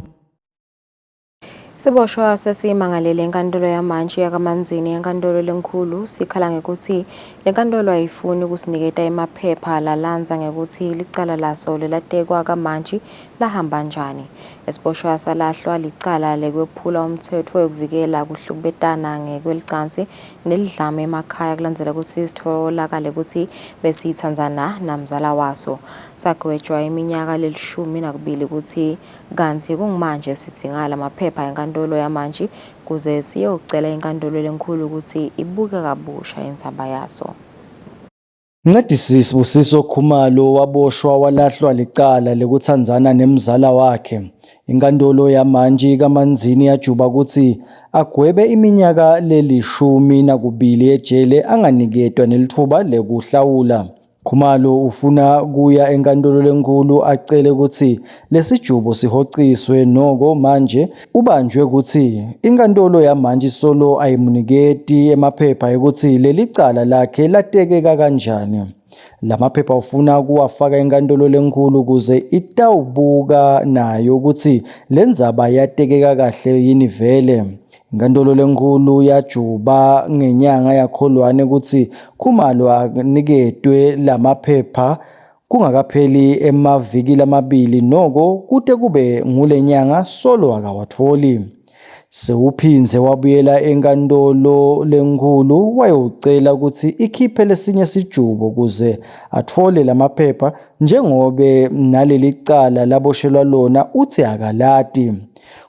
Siboshwa sesimangalele enkantolo yamanje yakaManzini enkantolo lenkulu sikhala ngekuthi lenkantolo ayifuni ukusiniketa emaphepha lalanza ngekuthi licala laso lelatekwa kaManji lahamba njani. Esiboshwa salahlwa licala lekwephula umthetho wokuvikela kuhlukubetana ngekwelicansi nelidlame emakhaya kulandzela ukuthi sitfolakale ukuthi besithandzana namzala waso. Sagwetshwa iminyaka le12 ukuthi kanti kungimanje sidinga lamaphepha enkantolo yamanje kuze siyocela enkantolo lenkulu ukuthi ibuke kabusha indzaba yaso. Mncedisi Sibusiso Khumalo waboshwa walahlwa licala lekuthandzana nemzala wakhe. Inkantolo yamanje kaManzini yajuba ukuthi agwebe iminyaka le12 ejele anganiketwa nelithuba lekuhlawula. Khumalo ufuna kuya enkantolo lenkulu acele ukuthi lesijubo sihociswe noko manje ubanjwe ukuthi inkantolo yamanje solo ayimuniketi emaphepha ukuthi leli cala lakhe latekeka kanjani. Lamaphepha ufuna kuwafaka enkantolo lenkulu kuze itawubuka nayo ukuthi lenzaba yatekeka kahle yini vele. Inkantolo lenkulu yajuba ngenyanga yaKholwane ukuthi Khumalo aniketwe lamaphepha kungakapheli emaviki lamabili noko kude kube ngule nyanga solo akawatholi. Sewuphinze wabuyela enkantolo lenkulu wayocela ukuthi ikhiphe lesinye sijubo kuze athole lamaphepha njengobe naleli cala laboshelwa lona uthi akalati.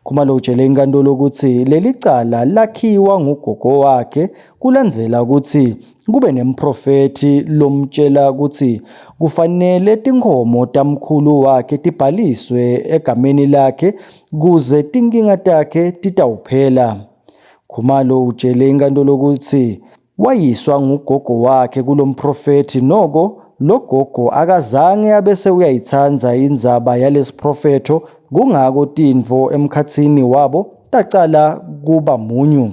Khumalo utshele inkantolo ukuthi leli cala lakhiwa ngugogo wakhe kulandzela ukuthi kube nemprofeti lomtshela ukuthi kufanele tinkhomo tamkhulu wakhe tibhaliswe egameni lakhe kuze tinkinga takhe titawuphela. Khumalo utshele inkantolo ukuthi wayiswa ngugogo wakhe kulomprofeti noko logogo akazange abese uyayitsanza indzaba yalesiprofeto kungako tintfo emkhatsini wabo tacala kuba munyu.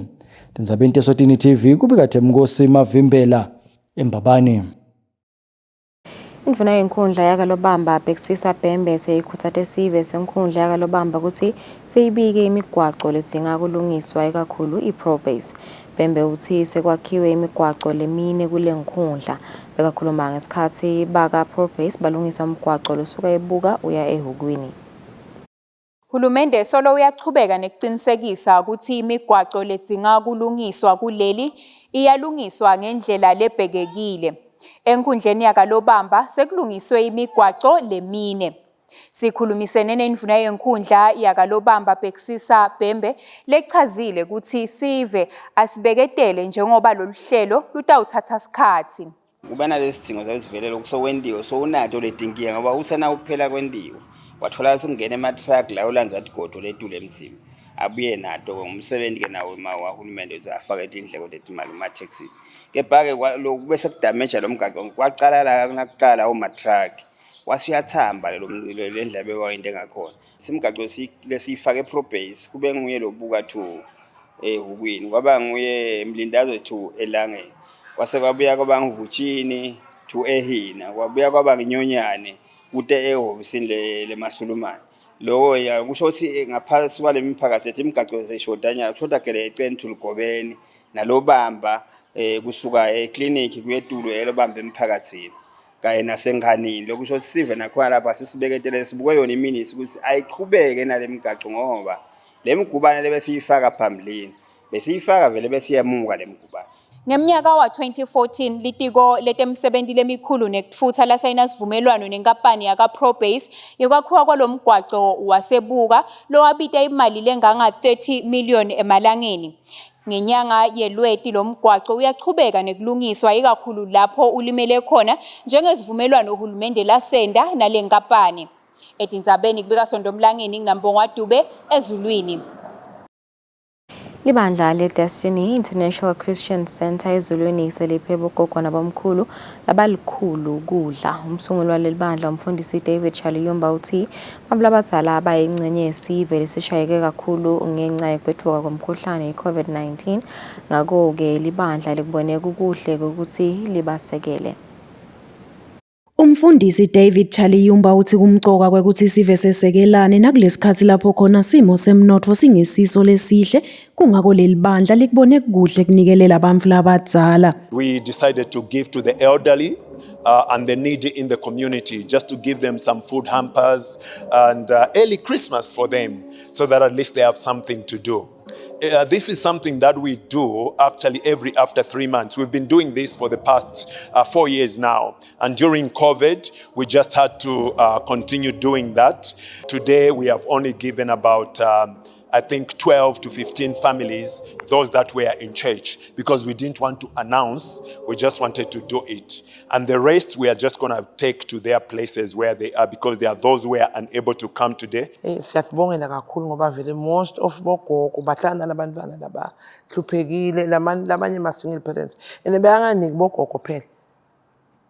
Tindzabeni Eswatini TV kubika Themkosi Mavimbela eMbabane. Indvuna yenkundla yakalobamba Bhekisisa Bhembe seyikhuthathe sive senkundla yakalobamba ukuthi seyibike imigwaco ledzinga kulungiswa ikakhulu i-Probase. Bhembe uthi sekwakhiwe imigwaco lemine kule nkundla. Bekakhuluma ngesikhathi baka Probase balungisa umgwaco losuka eBuka uya eHukwini. Hulumende solo uyachubeka nekuqinisekisa ukuthi imigwaco ledzinga kulungiswa kuleli iyalungiswa ngendlela lebhekekile. Enkundleni yakalobamba sekulungiswe imigwaco lemine. Sikhulumisene nendvuna yenkundla yakalobamba Bhekisisa Bhembe lechazile ukuthi sive asibeketele njengoba lolu hlelo lutawuthatha isikhathi. Ubana lesidingo zazivelela ukusowendiwe so unato letinkinga ngoba uthana uphela kwendiwe. Wathola singena ema-truck la ulandza igodo letule emzimba. Abuye nato umsebenzi ke nawo wahulumende uzafaka indleko letimali ama-taxis. Kepha-ke lokhu bese kudamage lo mgaqo kwaqala la kunakuqala oma-truck. Wasuyathamba le ndlela wayinde ngakhona. Simgaqo lesifake eProbase kube nguye lobuka 2 eHukwini kwaba nguye Mlindazo 2 eLangeni. Kwase kwabuya kwaba ngivutshini 2 ehina kwabuya kwaba nginyonyane kude ehhovisini leMasulumane. Lokho ya kusho ukuthi ngaphasi kwale miphakathi ethi imigaqo seshodanyana kushoda gele eCentral Gobeni nalobamba kusuka eclinic kuyetulo elobamba emphakathini kanye nasenghanini. Lokho kusho ukuthi sive nakhona lapha sisibeketele sibuke yona iminisi ukuthi ayiqhubeke nale migaqo ngoba lemigubane lebesiyifaka phambilini besiyifaka vele besiyamuka lemigubane. Ngemnyaka wa 2014 litiko letemsebenzi lemikhulu nekutfutsa lasayina sivumelwano nenkampani yaka Probase yokwakhiwa kwalomgwaco waseBuka lowabita imali lenganga 30 million emalangeni. Ngenyanga yeLweti lomgwaco uyachubeka nekulungiswa ikakhulu lapho ulimele khona njengesivumelwano uhulumende lasenda nalenkampani. Etindzabeni kubika Sondomlangeni nginambongwa Dube eZulwini. Libandla le-Destiny International Christian Center eZulwini seliphe bogogo nabomkhulu labalikhulu kudla. Umsunguli waleli bandla umfundisi David Chaliyumba uthi abantu abadala abayingcenye yesive lesishayeke kakhulu ngenxa yokuphethuka komkhuhlane i-COVID-19. Ngakho-ke libandla likubone kukuhle ukuthi libasekele. Umfundisi David Chaliyumba uthi kumcoka kwekuthi sive sesekelane nakulesikhathi lapho khona simo semnotho singesiso lesihle kungako leli bandla likubone kuhle kunikelela abantu labadzala. We decided to give to the elderly and the needy in the community, just to give them some food hampers and early Christmas for them so that at least they have something to do. This is something that we do actually after 3 months. We've been doing this for the past 4 years now. And during COVID, we just had to continue doing that. Today, we have only given about, I think, 12 to 15 families, those that were in church, because we didn't want to announce, we just wanted to do it. And the rest, we are just going to take to their places where they are, because there are those who are unable to come today. Siyatibongela kakhulu ngoba vele most of bogogo bahlangana nabantwana labahluphekile labanye ma-single parents and beyanganiki bogogo phela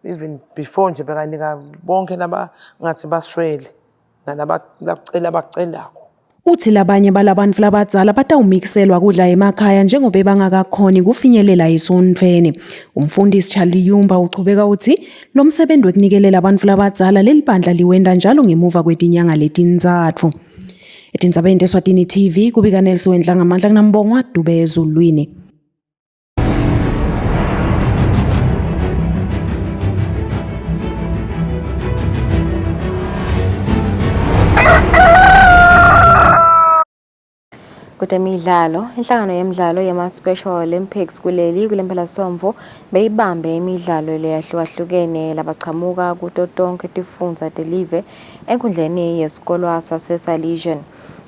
even before nje bekanika bonke laba ngathi baswele nalabacela bacelako. Uthi labanye balabantu labadzala batawumikiselwa kudla emakhaya njengoba bangakakhoni kufinyelela esontfweni. Umfundisi Chaliyumba uchubeka uthi lo msebenzi wekunikelela abantu labadzala leli bandla liwenda njalo ngemuva kwetinyanga letintsatfu. Etindzabeni Eswatini TV kubika Nelson Ngamandla kunambongwa Dube eZulwini. Kutemidlalo, inhlangano yemidlalo yema-Special Olympics kulempelasomvo beyibambe imidlalo leyahlukahlukene labachamuka kuto tonke tifundza telive enkundleni yesikolwa sase-Salesian.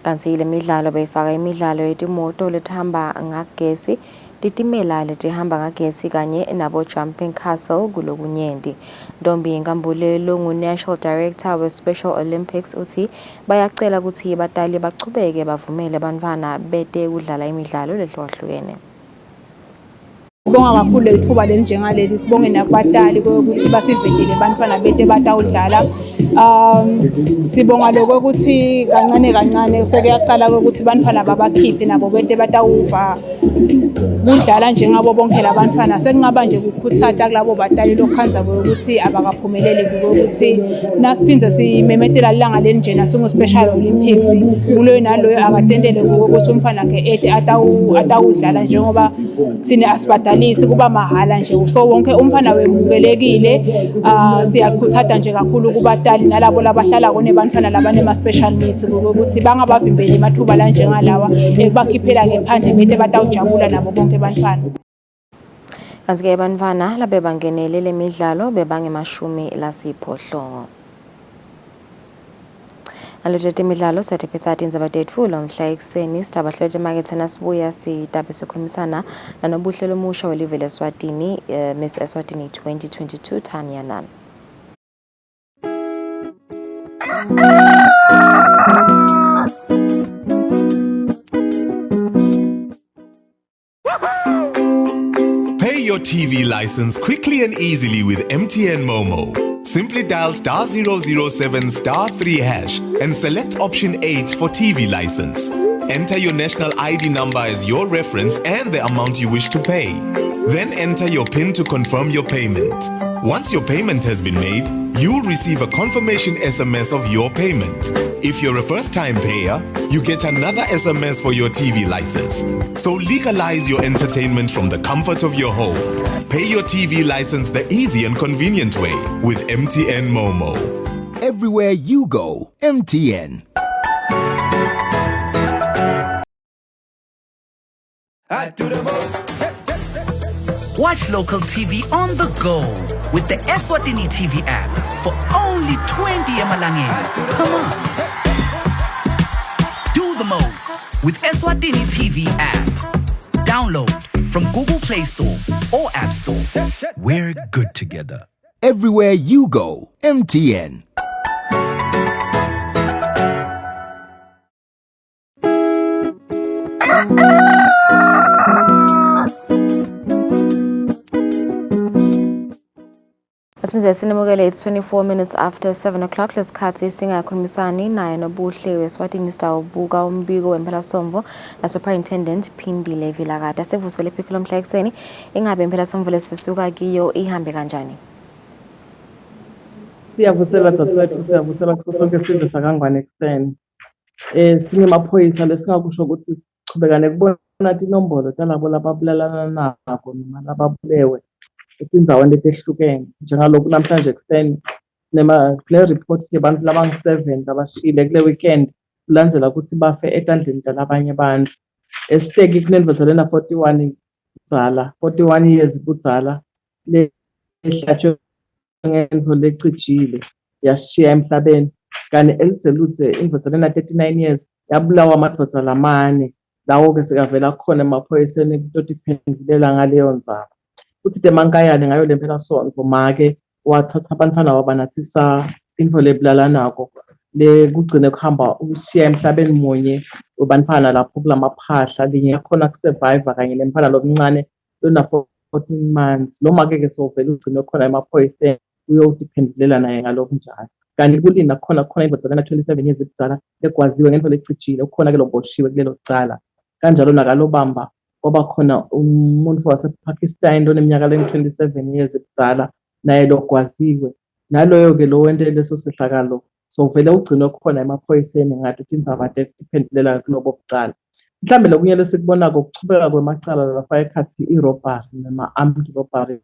Kanti le midlalo beyifaka imidlalo yetimoto letihamba ngagesi, titimela letihamba ngagesi kanye nabo jumping castle kulokunyenti. Ntombi Nkambulelo ngu-National Director we-Special Olympics uthi bayacela ukuthi batali bachubeke bavumele bantfwana bete kudlala imidlalo lehlukahlukene. Sibonga kakhulu lethuba lenjengaleli, sibonge nakubatali ukuthi basivedele bantwana bete batawudlala. Sibonga lokho ukuthi kancane kancane sekuyaqala ukuthi bantwana babakhiphe nabo bete batawuva kudlala njengabo bonke labantwana. Sekungaba nje ukukhuthata kulabo batali lokukhanza ukuthi abakaphumeleli ukuthi nasiphinze simemetela ilanga lenjena singu-Special Olympics kuloyo naloyo akatendele ukuthi umfana akhe ete atawudlala njengoba sine asibhadalisi kuba mahhala nje, so wonke umfana wemukelekile. Siyakhuthata nje kakhulu kubatali nalabo labahlala kone bantwana labanema-special needs ukuthi bangabavimbeli amathuba la njengalawa ekubakhiphela ngephandle bete batawujabula nabo bonke bantwana. Kanti-ke bantwana labe bangenele le midlalo bebange-80. Alotete imidlalo sathi phetsati indzaba tetfu lomhla ekuseni sidaba hlwete makethe nasibuya sitabe sikhulumisana nanobuhle lomusha welive leSwatini, Miss Eswatini 2022 Tanya Nan. Pay your TV license quickly and easily with MTN Momo. Simply dial *007 *3 hash and select option 8 for TV license. Enter your national ID number as your reference and the amount you wish to pay. Then enter your PIN to confirm your payment. Once your payment has been made, you'll receive a confirmation SMS of your payment. If you're a first-time payer, you get another SMS for your TV license. So legalize your entertainment from the comfort of your home. Pay your TV license the easy and convenient way with MTN Momo. Everywhere you go, MTN. I do the most. Watch local TV on the go with the Eswatini TV app for only 20 emalangeni. Come on. Do the most with Eswatini TV app. Download from Google Play Store or App Store. We're good together. Everywhere you go, MTN. It's 24 minutes after 7 o'clock. Lesikhathi singakhulumisani naye nobuhle weSwatini sitawubuka umbiko wempelasomvo naSuperintendent Phindile Vilakada. Sevusele phiko lomhla ekuseni, ingabe impelasomvo lesisuka kiyo ihambe kanjani? Siyavusela dadewethu, siyavusela kuso sonke isizwe sakangwane ekuseni. Singemaphoyisa lesingakusho ukuthi sichubekane kubona tinombolo talabo lababulalana nabo noma lababulewe etindaweni letehlukene. Njengalokhu namhlanje ekuseni sine-report yabantu labangu-7 abashile kule weekend kulandzela ukuthi bafe etandleni talabanye abantu. Esiteki kunendvodza lena 41 years budzala lehlatshwe ngento lecijile yashiya emhlabeni. Kani elidzeludze indvodza lena 39 years yabulawa amadvodza lamane. Lawo-ke sekavela khona emaphoyiseni kutotiphendulela ngaleyo ndzaba. Uthi temankayane ngayo le mpelasonto make wathatha abantwana wabanathisa into lebulalanako kugcine kuhamba ushiya emhlabeni munye wabantwana lapho kulamaphahla linye yakhona kusurvive kanye nemphana lomncane lona 14 months. Lo make-ke sovele ugcine khona emaphoyiseni uyodiphendulela naye ngalokhu njalo. Kanti kulinda khona indvodza lena 27 years ibudala egwaziwe ngento lecijile ukhona-ke loboshiwe kulelo cala. Kanjalo nakalobamba kwaba khona umuntu wasePakistan oneminyaka le-27 years ebudala naye logwaziwe. Naloyo-ke lo wente leso sehlakalo sovele ugcinwe khona emaphoyiseni ngathi ukuthi indzaba iphendulela kulobo bucala. Mhlambe lokunye lesikubonako ukuchubeka kwemacala lafaka ekhathi i-robbery noma-armed robbery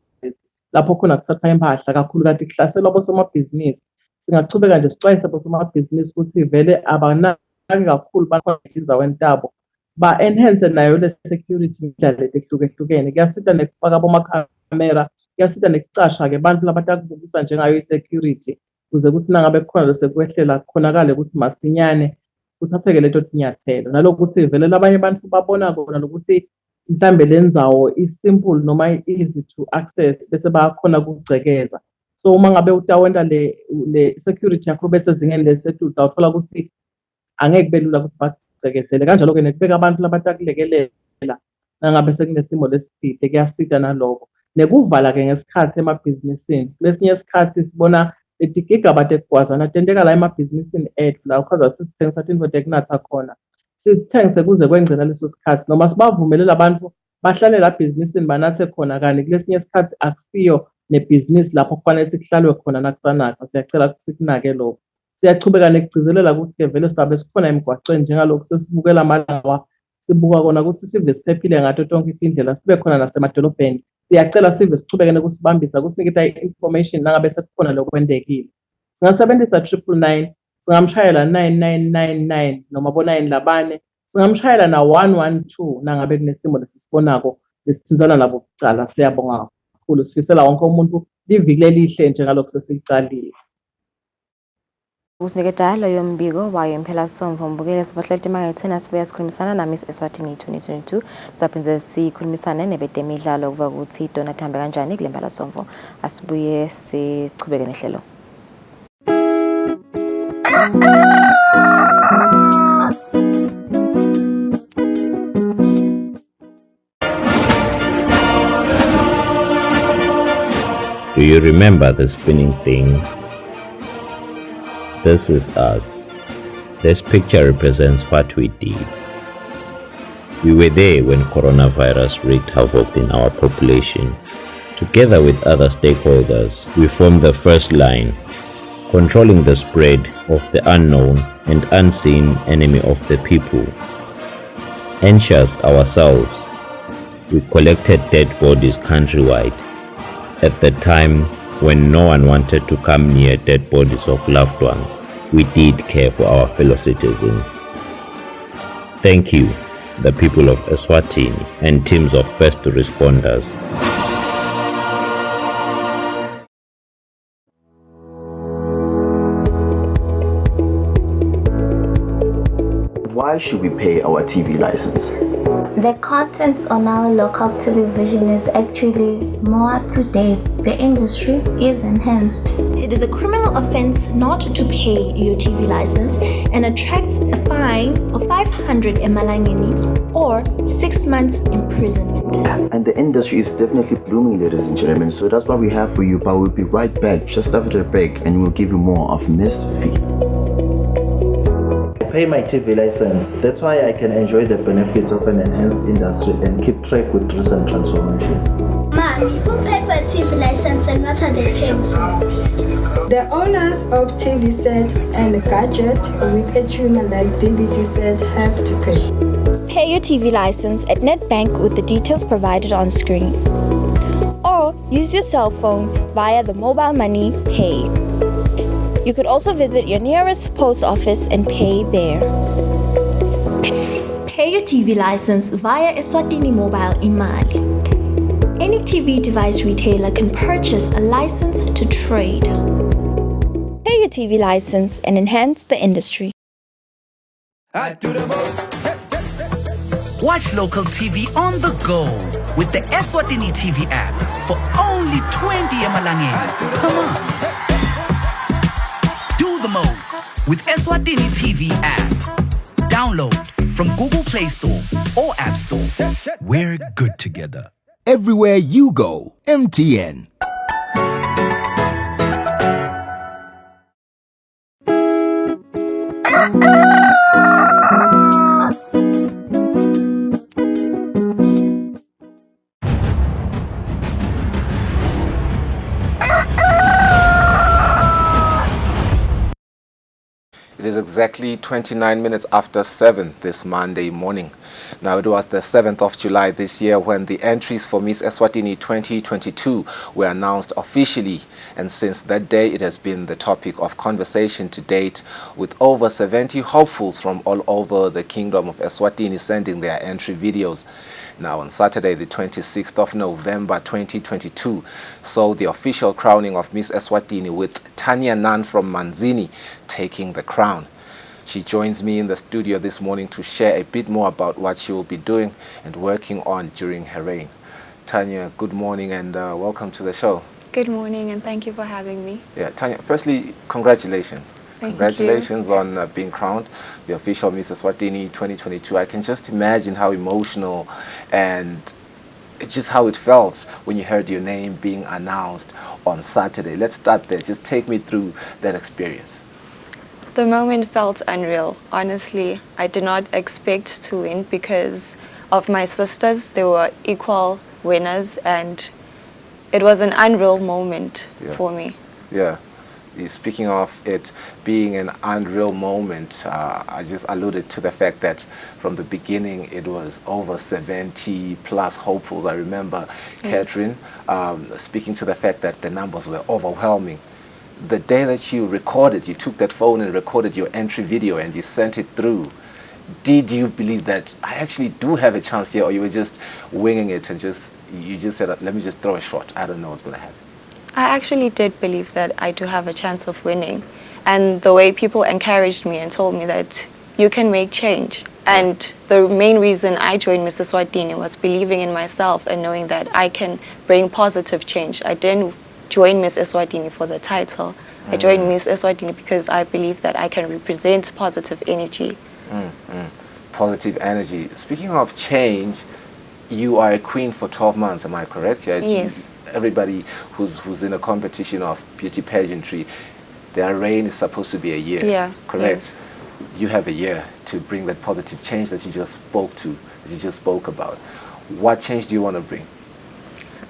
lapho khona kuthathwa impahla kakhulu kanti kuhlaselwa abosomabhizinisi. Singachubeka nje sixwayise abosomabhizinisi ukuthi vele abanaki kakhulu bakhona endzaweni tabo ba-enhance nayo le security ngendlela ehlukehlukene. Kuyasita nekufaka abomakhamera, kuyasita nekucasha-ke bantu labatakubukisa njengayo i-security ukuze kuthi nangabe kukhona losekwehlela kukhonakale ukuthi masinyane kuthatheke leto tinyathelo. Nalokuthi vele labanye abantu babona kona lokuthi mhlambe le ndzawo i-simple noma easy to access bese bayakhona ukugcekeza. So uma ngabe utawenta le security yakho bese zingeni lelisetulu utawuthola ukuthi angeke kube lula ukuthi bagcekezele. Kanjalo-ke nekubeka abantu labatakulekelela nangabe sekunesimo lesithile kuyasita naloko. Nekuvala-ke ngesikhathi emabhizinisini. Kulesinye isikhathi sibona letigigaba tekugwazana tenteka la emabhizinisini ethu la ukhaza sisithengisa tintfo tekunatsa khona. Sithengise kuze kwengce leso sikhathi noma sibavumelele abantu bahlale la bhizinisini banathe khona kani kulesinye isikhathi akusiyo nebhizinisi lapho kufanele sikuhlalwe khona nakusanatha. Siyacela ukuthi sikunake lokho. Siyachubeka nekugcizelela ukuthi-ke vele sizabe sikhona emgwaqweni njengalokhu sesibukela malawa sibuka kona ukuthi sive siphephile ngato tonke indlela sibe khona nasemadolobheni. Siyacela sive sichubeke nekusibambisa kusiniketa i-information nangabe sekukhona lokwendekile. Singasebenzisa 999, singamshayela 9999 noma bo9 labane, singamshayela na 112 nangabe kunesimo lesisibonako lesithinzana nabo kucala. Siyabonga kakhulu, sifisela wonke umuntu liviki elihle njengalokhu sesicalile. Ukusiniketa loyo mbiko wayo impelasonto mbukele sibahlala imangathena sibuya sikhulumisana na Miss Eswatini 2022 sizaphinde sikhulumisane nebedemidlalo kuva ukuthi Dona Thambe kanjani kule mpelasonto asibuye sichubeke nehlelo. Do you remember the spinning thing? This is us. This picture represents what we did. We were there when coronavirus wreaked havoc in our population. Together with other stakeholders, we formed the first line, controlling the spread of the unknown and unseen enemy of the people. Anxious ourselves, we collected dead bodies countrywide. At the time when no one wanted to come near dead bodies of loved ones, we did care for our fellow citizens. Thank you, the people of Eswatini and teams of first responders. Why should we pay our TV license? The content on our local television is actually more up to date. The industry is enhanced. It is a criminal offense not to pay your TV license and attracts a fine of 500 emalangeni or 6 months imprisonment. And the industry is definitely blooming, ladies and gentlemen. So that's what we have for you. But we'll be right back just after the break and we'll give you more of Miss V. Pay my TV license. That's why I can enjoy the benefits of an enhanced industry and keep track with recent transformation. Mommy, who paid for a TV license and what are they paying for? The owners of TV set and a gadget with a tuner like DVD set have to pay. Pay your TV license at NetBank with the details provided on screen. Or use your cell phone via the mobile money pay. You could also visit your nearest post office and pay there. Pay your TV license via Eswatini Mobile Imali. Any TV device retailer can purchase a license to trade. Pay your TV license and enhance the industry. Watch local TV on the go with the Eswatini TV app for only 20 emalangeni. Come on. Do the most with Eswatini TV app. Download from Google Play Store or App Store. We're good together. Everywhere you go, MTN. It is exactly 29 minutes after 7 this Monday morning. Now, it was the 7th of July this year when the entries for Miss Eswatini 2022 were announced officially, and since that day it has been the topic of conversation to date, with over 70 hopefuls from all over the Kingdom of Eswatini sending their entry videos. Now, on Saturday, the 26th of November 2022, saw the official crowning of Miss Eswatini, with Tanya Nan from Manzini taking the crown. She joins me in the studio this morning to share a bit more about what she will be doing and working on during her reign. Tanya, good morning and welcome to the show. Good morning and thank you for having me. Yeah, Tanya, firstly, congratulations. Congratulations on being crowned the official Miss Eswatini 2022. I can just imagine how emotional and just how it felt when you heard your name being announced on Saturday. Let's start there. Just take me through that experience. The moment felt unreal. Honestly, I did not expect to win because of my sisters. They were equal winners and it was an unreal moment for me. Yeah. Speaking of it being an unreal moment, I just alluded to the fact that from the beginning it was over 70 plus hopefuls. I remember Catherine speaking to the fact that the numbers were overwhelming. The day that you took that phone and recorded your entry video and you sent it through, did you believe that I actually do have a chance here, or you were just winging it and you just said, let me just throw a shot, I don't know what's going to happen? I actually did believe that I do have a chance of winning. And the way people encouraged me and told me that you can make change. And the main reason I joined Miss Eswatini was believing in myself and knowing that I can bring positive change. I didn't join Miss Eswatini for the title. I joined Miss Eswatini because I believe that I can represent positive energy. Positive energy. Speaking of change, you are a queen for 12 months, am I correct? Yes. Everybody who's in a competition of beauty pageantry, their reign is supposed to be a year. Yeah. Correct? Yes. You have a year to bring that positive change that you just spoke about. What change do you want to bring?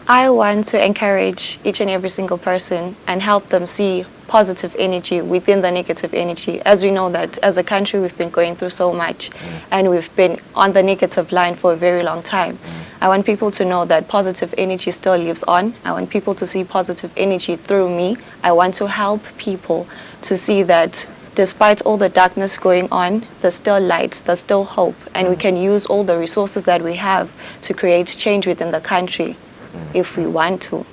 I want to encourage each and every single person and help them see positive energy within the negative energy. As we know that as a country we've been going through so much and we've been on the negative line for a very long time. I want people to know that positive energy still lives on. I want people to see positive energy through me. I want to help people to see that despite all the darkness going on, there's still light, there's still hope, and we can use all the resources that we have to create change within the country if we want to.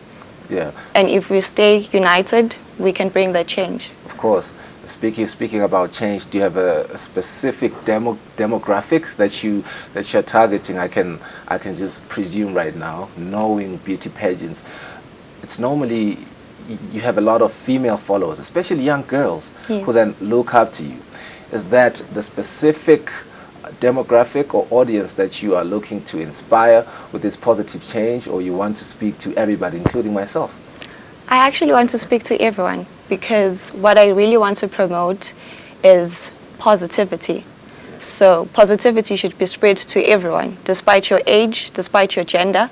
Yeah. And if we stay united, we can bring the change. Of course. Speaking about change, do you have a specific demographic that you're targeting? I can just presume right now, knowing beauty pageants, it's normally you have a lot of female followers, especially young girls who then look up to you. Is that the specific demographic or audience that you are looking to inspire with this positive change, or you want to speak to everybody, including myself? I actually want to speak to everyone because what I really want to promote is positivity. So positivity should be spread to everyone, despite your age, despite your gender.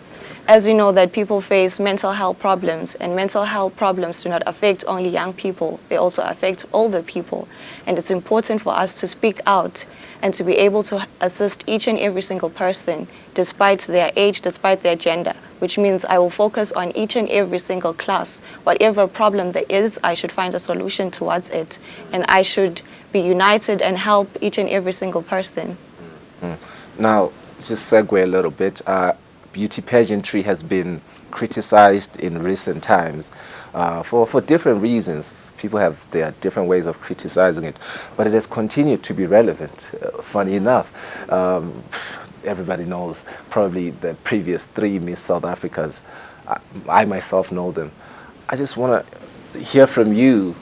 As we know that people face mental health problems, and mental health problems do not affect only young people, they also affect older people. And it's important for us to speak out and to be able to assist each and every single person, despite their age, despite their gender, which means I will focus on each and every single class. Whatever problem there is, I should find a solution towards it. And I should be united and help each and every single person. Now, just segue a little bit. Beauty pageantry has been criticized in recent times for different reasons. People have their different ways of criticizing it, but it has continued to be relevant. Funny enough, everybody knows probably the previous 3 Miss South Africas. I myself know them. I just want to hear from you,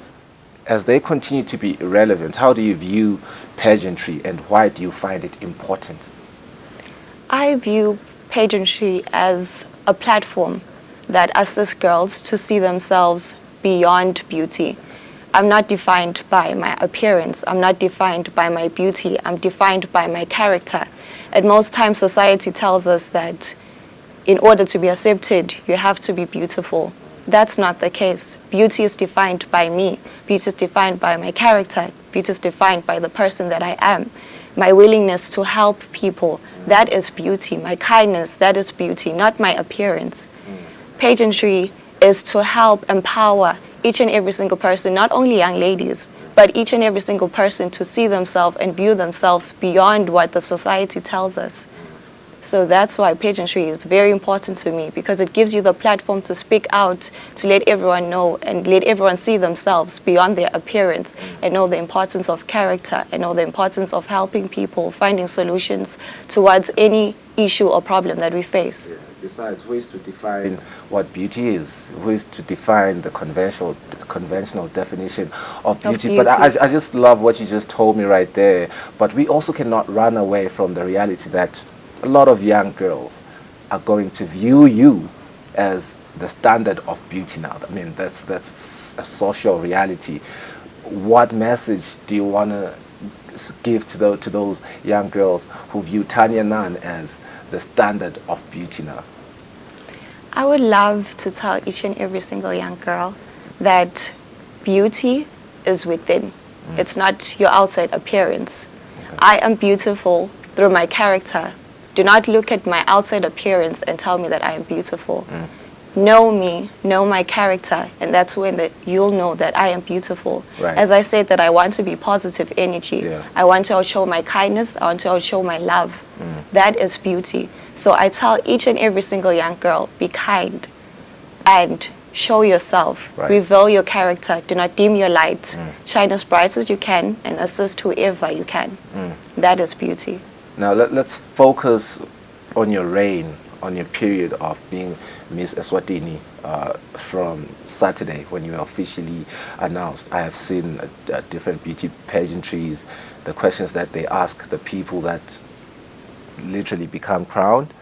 as they continue to be relevant, how do you view pageantry and why do you find it important? I view pageantry as a platform that assists girls to see themselves beyond beauty. I'm not defined by my appearance. I'm not defined by my beauty. I'm defined by my character. At most times, society tells us that in order to be accepted, you have to be beautiful. That's not the case. Beauty is defined by me. Beauty is defined by my character. Beauty is defined by the person that I am. My willingness to help people, that is beauty. My kindness, that is beauty, not my appearance. Pageantry is to help empower each and every single person, not only young ladies, but each and every single person to see themselves and view themselves beyond what the society tells us. So that's why pageantry is very important to me, because it gives you the platform to speak out, to let everyone know and let everyone see themselves beyond their appearance and know the importance of character and know the importance of helping people, finding solutions towards any issue or problem that we face. Yeah. Besides, ways to define what beauty is, ways to define the conventional definition of beauty. But I just love what you just told me right there. But we also cannot run away from the reality that a lot of young girls are going to view you as the standard of beauty now. I mean, that's a social reality. What message do you want to give to those young girls who view Tanya Nan as the standard of beauty now? I would love to tell each and every single young girl that beauty is within. It's not your outside appearance. Okay. I am beautiful through my character. Do not look at my outside appearance and tell me that I am beautiful. Know me, know my character, and that's when you'll know that I am beautiful. Right. As I said, that I want to be positive energy. Yeah. I want to show my kindness. I want to show my love. That is beauty. So I tell each and every single young girl, be kind and show yourself. Right. Reveal your character. Do not dim your light. Shine as bright as you can and assist whoever you can. That is beauty. Now let's focus on your reign, on your period of being Miss Eswatini from Saturday when you were officially announced. I have seen different beauty pageantries, the questions that they ask the people that literally become crowned.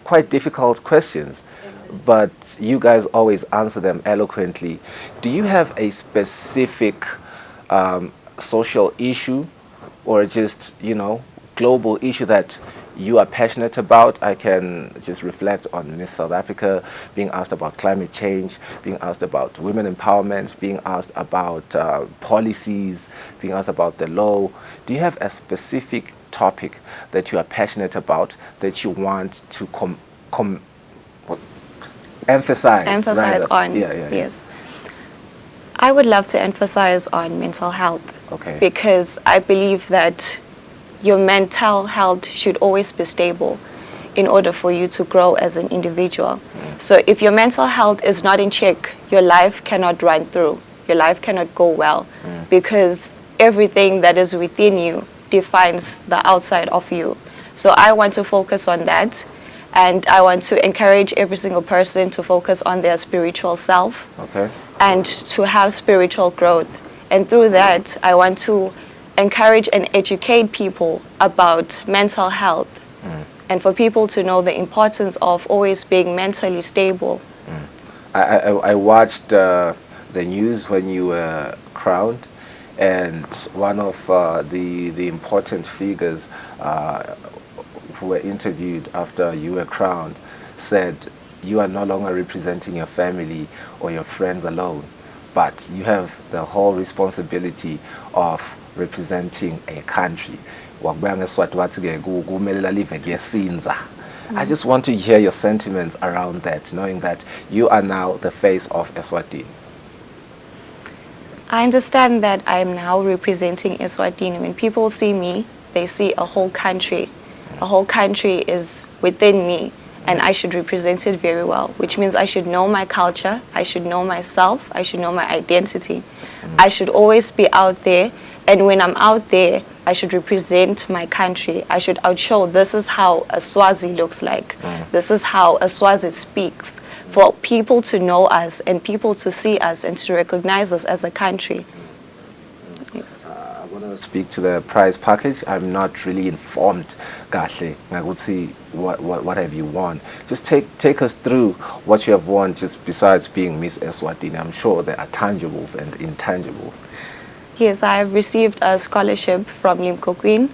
Quite difficult questions, but you guys always answer them eloquently. Do you have a specific social issue or just, global issue that you are passionate about? I can just reflect on Miss South Africa being asked about climate change, being asked about women empowerment, being asked about policies, being asked about the law. Do you have a specific topic that you are passionate about that you want to emphasize? Emphasize on, yes. I would love to emphasize on mental health. Okay. Because I believe that your mental health should always be stable in order for you to grow as an individual. So if your mental health is not in check, your life cannot run through. Your life cannot go well because everything that is within you defines the outside of you. So I want to focus on that, and I want to encourage every single person to focus on their spiritual self and to have spiritual growth. And through that, I want to encourage and educate people about mental health and for people to know the importance of always being mentally stable. I watched the news when you were crowned, and one of the important figures who were interviewed after you were crowned said you are no longer representing your family or your friends alone, but you have the whole responsibility of representing a country. I just want to hear your sentiments around that, knowing that you are now the face of Eswatini. I understand that I am now representing Eswatini. When people see me, they see a whole country. A whole country is within me, and I should represent it very well, which means I should know my culture, I should know myself, I should know my identity. I should always be out there, and when I'm out there, I should represent my country. I should outshow this is how a Swazi looks like. This is how a Swazi speaks. For people to know us and people to see us and to recognize us as a country. Yes. I want to speak to the prize package. I'm not really informed, Gashe. I would see what have you won. Just take us through what you have won, just besides being Miss Eswatini. I'm sure there are tangibles and intangibles. Yes, I have received a scholarship from Limco Queen,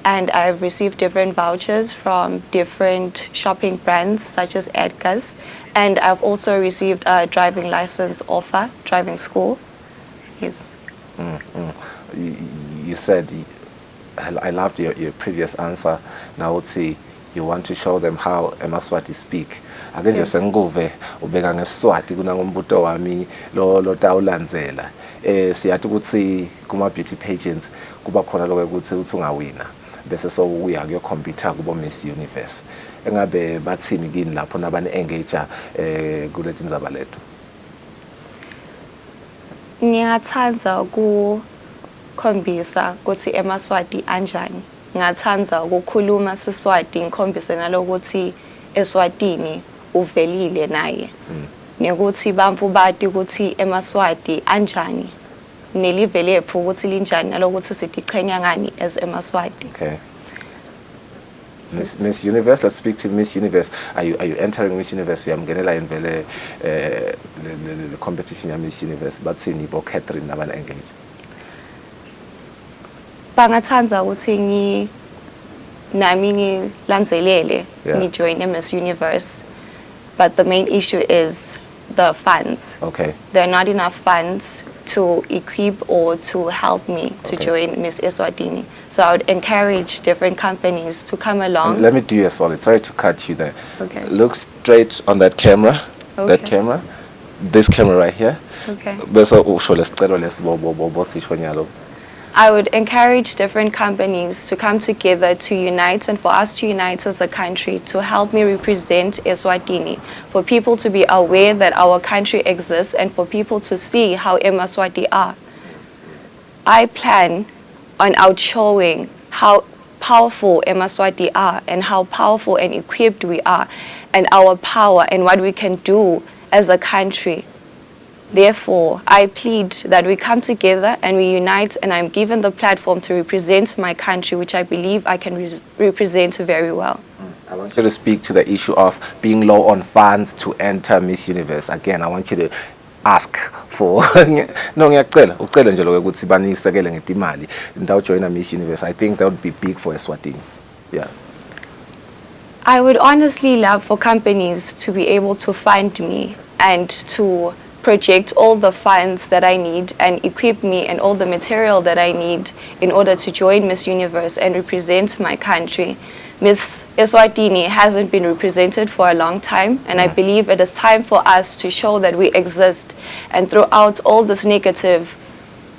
and I've received different vouchers from different shopping brands such as Edgar's, and I've also received a driving license offer, driving school. Yes. You said, I loved your previous answer. Now I would say you want to show them how eMaswati speak. Ake nje senguve ubeka ngeSiswati kunangombuto wami lo tawulandzela. Siyathi ukuthi kuma beauty pageants kuba khona lokho ukuthi ungawina. Bese so uya kuyo compete kubo Miss Universe. Engabe bathini kini lapho nabani engage kule tindzaba lethu? Ngiyathanda ukukhombisa ukuthi eMaswati anjani. Ngiyathanda ukukhuluma Siswati ngikhombise nalokuthi Eswatini uvelile naye. Nekuthi bamfu bati ukuthi eMaswati anjani. Nelive lethu ukuthi linjani nalokuthi sidichenya ngani as eMaswati. Okay. Miss Universe, let's speak to Miss Universe. Are you entering Miss Universe? Uyamngenela invele the competition ya Miss Universe. Bathini bo Catherine nabana engage. Bangathanda ukuthi nami ngilandzelele ngijoin Miss Universe. But the main issue is the funds. Okay. There are not enough funds to equip or to help me to join Miss Eswatini. So I would encourage different companies to come along. Let me do you a solid. Sorry to cut you there. Okay. Look straight on that camera. Okay. That camera. This camera right here. Okay. I would encourage different companies to come together to unite and for us to unite as a country to help me represent Eswatini, for people to be aware that our country exists and for people to see how eMaswati are. I plan on outshowing how powerful eMaswati are and how powerful and equipped we are and our power and what we can do as a country. Therefore, I plead that we come together and we unite, and I'm given the platform to represent my country, which I believe I can represent very well. I want you to speak to the issue of being low on funds to enter Miss Universe. Again, I want you to ask for no ngiyacela ucela nje lokho ukuthi banisekele ngetimali ndawo join Miss Universe. I think that would be big for Eswatini. Yeah. I would honestly love for companies to be able to fund me and to project all the funds that I need and equip me and all the material that I need in order to join Miss Universe and represent my country. Miss Eswatini hasn't been represented for a long time, and I believe it is time for us to show that we exist. And throughout all this negative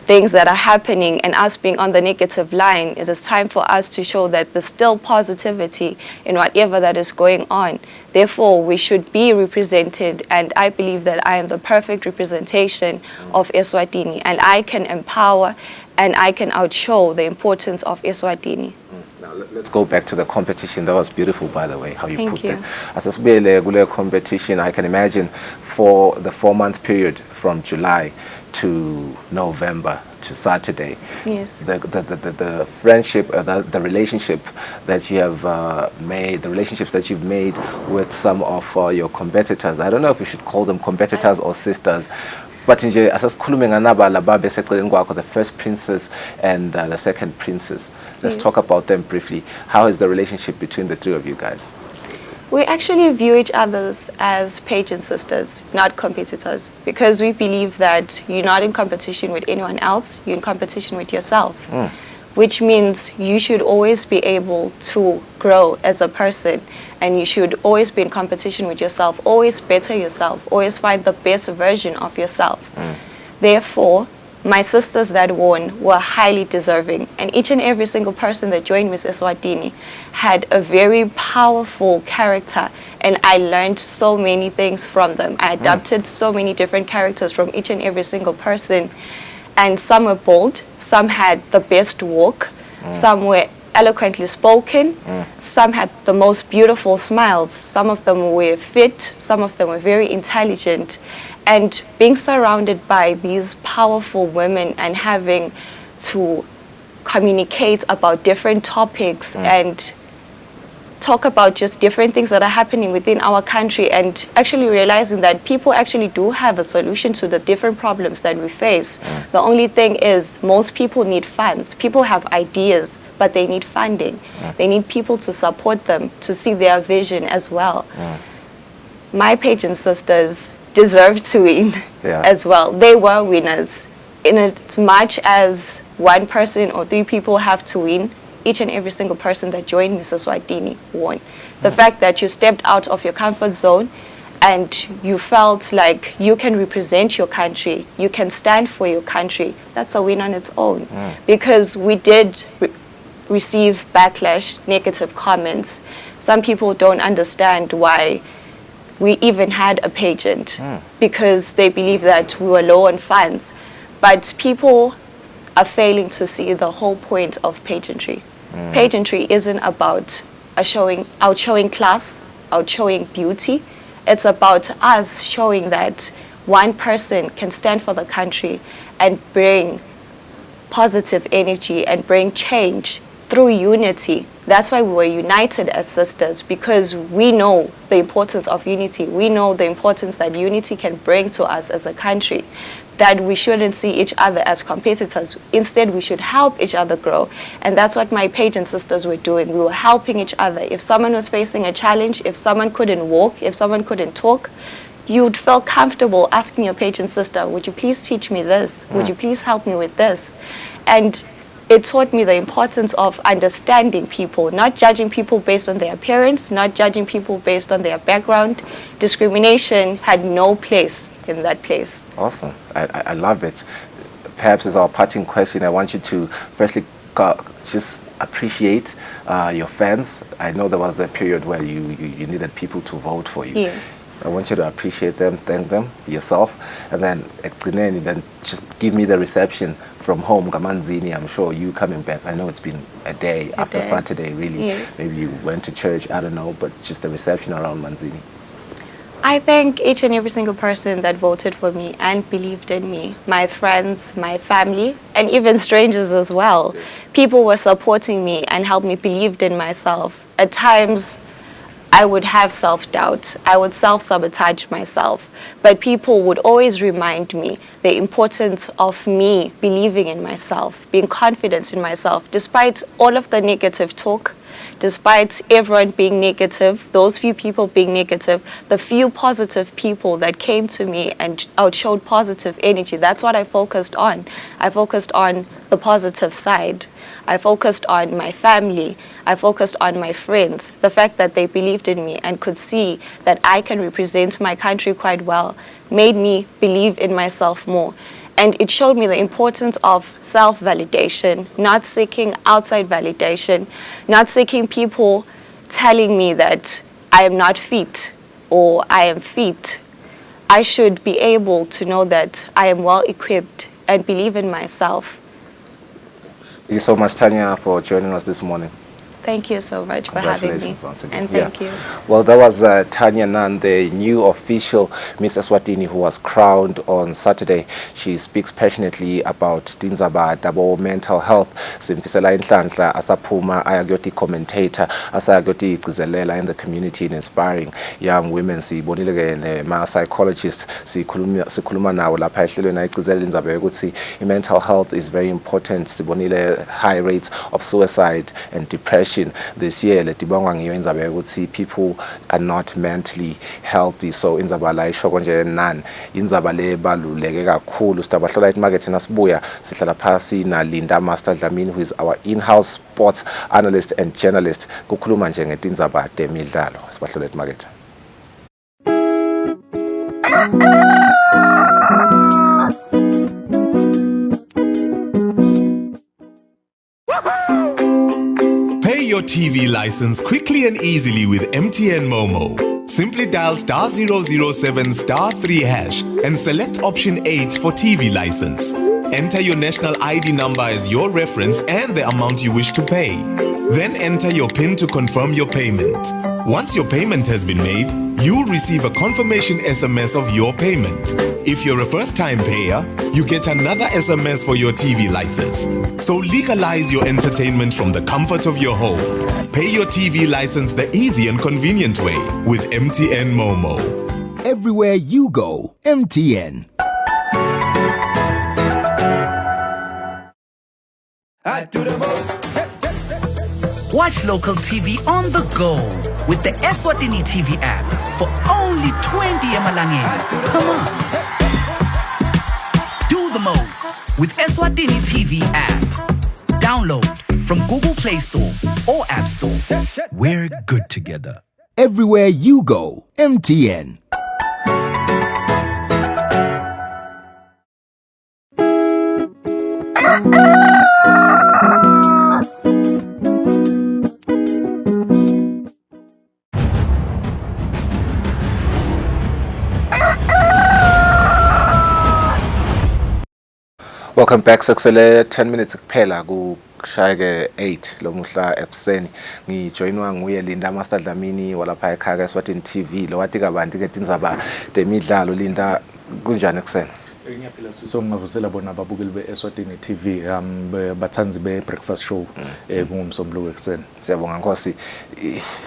things that are happening and us being on the negative line, it is time for us to show that there's still positivity in whatever that is going on. Therefore, we should be represented, and I believe that I am the perfect representation of Eswatini, and I can empower and I can outshow the importance of Eswatini. Now let's go back to the competition. That was beautiful, by the way, how you Thank put you. that. As a regular competition, I can imagine for the 4-month period from July to November to Saturday. Yes. The friendship, the relationship that you have made, the relationships that you've made with some of your competitors. I don't know if you should call them competitors or sisters. But in the first princess and the second princess. Let's talk about them briefly. How is the relationship between the three of you guys? We actually view each other as pageant sisters, not competitors, because we believe that you're not in competition with anyone else, you're in competition with yourself, which means you should always be able to grow as a person, and you should always be in competition with yourself, always better yourself, always find the best version of yourself. Therefore, my sisters that won were highly deserving, and each and every single person that joined Miss Eswatini had a very powerful character, and I learned so many things from them. I adapted so many different characters from each and every single person, and some were bold, some had the best walk, some were eloquently spoken, some had the most beautiful smiles, some of them were fit, some of them were very intelligent. And being surrounded by these powerful women and having to communicate about different topics and talk about just different things that are happening within our country, and actually realizing that people actually do have a solution to the different problems that we face. The only thing is most people need funds. People have ideas, but they need funding. They need people to support them, to see their vision as well. My pageant sisters deserve to win as well. They were winners. in as much as one person or three people have to win, each and every single person that joined Miss Eswatini won. The fact that you stepped out of your comfort zone and you felt like you can represent your country, you can stand for your country, that's a win on its own. Because we did receive backlash, negative comments. Some people don't understand why we even had a pageant because they believe that we were low on funds. But people are failing to see the whole point of pageantry. Pageantry isn't about outshowing class, outshowing beauty. It's about us showing that one person can stand for the country and bring positive energy and bring change through unity. That's why we were united as sisters, because we know the importance of unity. We know the importance that unity can bring to us as a country, that we shouldn't see each other as competitors. Instead, we should help each other grow. And that's what my pageant sisters were doing. We were helping each other. If someone was facing a challenge, if someone couldn't walk, if someone couldn't talk, you'd feel comfortable asking your pageant sister, would you please teach me this? Would you please help me with this? And it taught me the importance of understanding people, not judging people based on their appearance, not judging people based on their background. Discrimination had no place in that place. Awesome. I love it. Perhaps as our parting question, I want you to firstly just appreciate your fans. I know there was a period where you needed people to vote for you. Yes. I want you to appreciate them, thank them, yourself, and then just give me the reception from home, Gamanzini. I'm sure you coming back. I know it's been a day after Saturday, really. Yes. Maybe you went to church, I don't know, but just the reception around Manzini. I thank each and every single person that voted for me and believed in me. My friends, my family, and even strangers as well. People were supporting me and helped me believe in myself. At times, I would have self-doubt. I would self-sabotage myself. But people would always remind me the importance of me believing in myself, being confident in myself, despite all of the negative talk, despite everyone being negative, those few people being negative, the few positive people that came to me and outshowed positive energy, that's what I focused on. I focused on the positive side. I focused on my family. I focused on my friends. The fact that they believed in me and could see that I can represent my country quite well made me believe in myself more. And it showed me the importance of self-validation, not seeking outside validation, not seeking people telling me that I am not fit or I am fit. I should be able to know that I am well equipped and believe in myself. Thank you so much, Tanya, for joining us this morning. Thank you so much for having me. Once again. And thank you. Well, that was Tanya Nan, the new official Miss Eswatini, who was crowned on Saturday. She speaks passionately about Dinzaba Dabo mental health. Simpisela inhlanhla asaphuma ayagoti commentator asayagoti igcizelela in the community in inspiring young women. Sibonile ke ma psychologists sikhuluma nawo lapha ehlelweni ayigcizelela indaba yokuthi mental health is very important. Sibonile high rates of suicide and depression this year. Letibongwa ngiyo indaba yokuthi people are not mentally healthy. So inzaba la isho konje nani inzaba le baluleke kakhulu. Sitabahlala emarket nasibuya sihlala phasi na Linda Master Dlamini, who is our in-house sports analyst and journalist, kukhuluma nje ngetindzaba temidlalo. Sibahlala emarket. Pay your TV license quickly and easily with MTN Momo. Simply dial *007 *3 hash and select option 8 for TV license. Enter your national ID number as your reference and the amount you wish to pay. Then enter your PIN to confirm your payment. Once your payment has been made, you'll receive a confirmation SMS of your payment. If you're a first-time payer, you get another SMS for your TV license. So legalize your entertainment from the comfort of your home. Pay your TV license the easy and convenient way with MTN Momo. Everywhere you go, MTN. I do the most. Watch local TV on the go with the Eswatini TV app for only 20 emalangeni. Come on. Do the the most with Eswatini TV app. Download from Google Play Store or App Store. We're good together. Everywhere you go, MTN. Welcome back Kusile. 10 minutes kuphela kushaya ke 8 lo muhla ekuseni ngijoinwa nguye Linda Master Dlamini walapha ekhaya ka Eswatini TV lo wathi kabanti ke tindzaba temidlalo. Linda, kunjani ekuseni? Ngiyaphila so ngavusela bona ababukeli beEswatini TV bathanzi be-breakfast show kungumsombuluko ekuseni. Siyabonga Nkosi.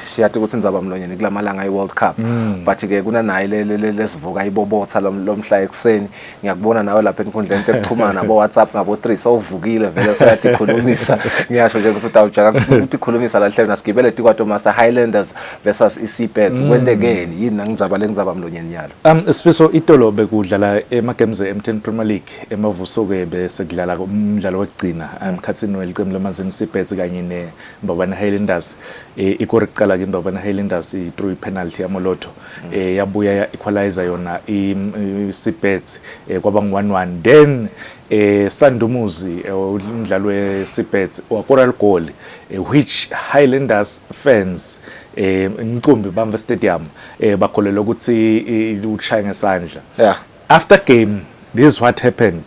Siyathi ukuthi indzaba mlonyeni kulamalanga iWorld Cup but ke kunanayi lesivuka ibobotha lomhla ekuseni. Ngiyakubona nawe lapha enkundleni ekuxhumana nabo WhatsApp ngabo 3 sowuvukile vele soyathi khulumisa. Ngiyasho nje ukuthi utawujaka ukuthi khulumisa la hlelo nasigibele tikwato Master Highlanders versus iSeabirds. Kwendekeni yini nangidzaba lengizaba mlonyeni yalo? Sifiso itolo bekudlala ema-games M10 Premier League emavuso ke bese kudlala umdlalo wokugcina emkhathini welicembu lamanzini Seabirds kanye neMbabane Highlanders. Ikore kuqala ke Mbabane Highlanders i-through penalty yamoloto yabuya ya equalizer yona iSeabirds kwaba ngu-1-1 then Sandumuzi umdlalo weSeabirds wakora goal which Highlanders fans Nkumbi Bamva Stadium bakholelwa ukuthi ushaya ngesandla. After game, this is what happened.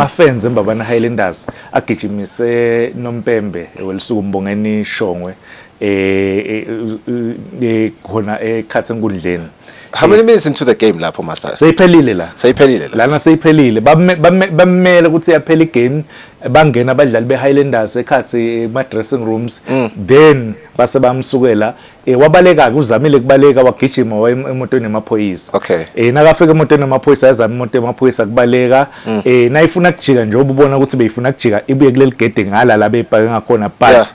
Fans eMbabane Highlanders agijimise Nompembe welisuku Mbongeni Shongwe khona eKhathengundleni. How many minutes into the game lapho Master? Seyiphelile la. Seyiphelile. Lana seyiphelile. Bamela ukuthi yaphela igame bangena abadlali beHighlanders ekhathi ema-dressing rooms then base bamsukela wabaleka uzamile kubaleka wagijima emotweni emaphoyisa. Okay. Nakafika emotweni emaphoyisa yazama imoto emaphoyisa kubaleka nayifuna kujika nje ubona ukuthi beyifuna kujika ibuye kuleli gede ngala la bebhake ngakhona but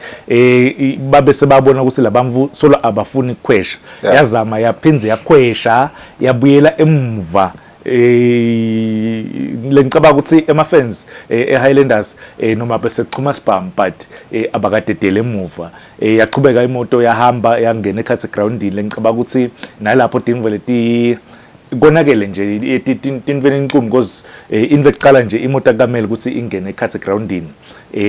babe sebabona ukuthi labamvu solo abafuni ukukhwesha. Yazama yaphinze yakhwesha yabuyela emva. Lengicabanga ukuthi ema-fans eHighlanders noma bese kuchuma spam but abakadedele emuva yaqhubeka imoto yahamba yangena ekhathi groundini. Lengicabanga ukuthi nalapho tinvele konakele nje tinvele inqumbi because inve kuqala nje imoto akamele ukuthi ingene ekhathi groundini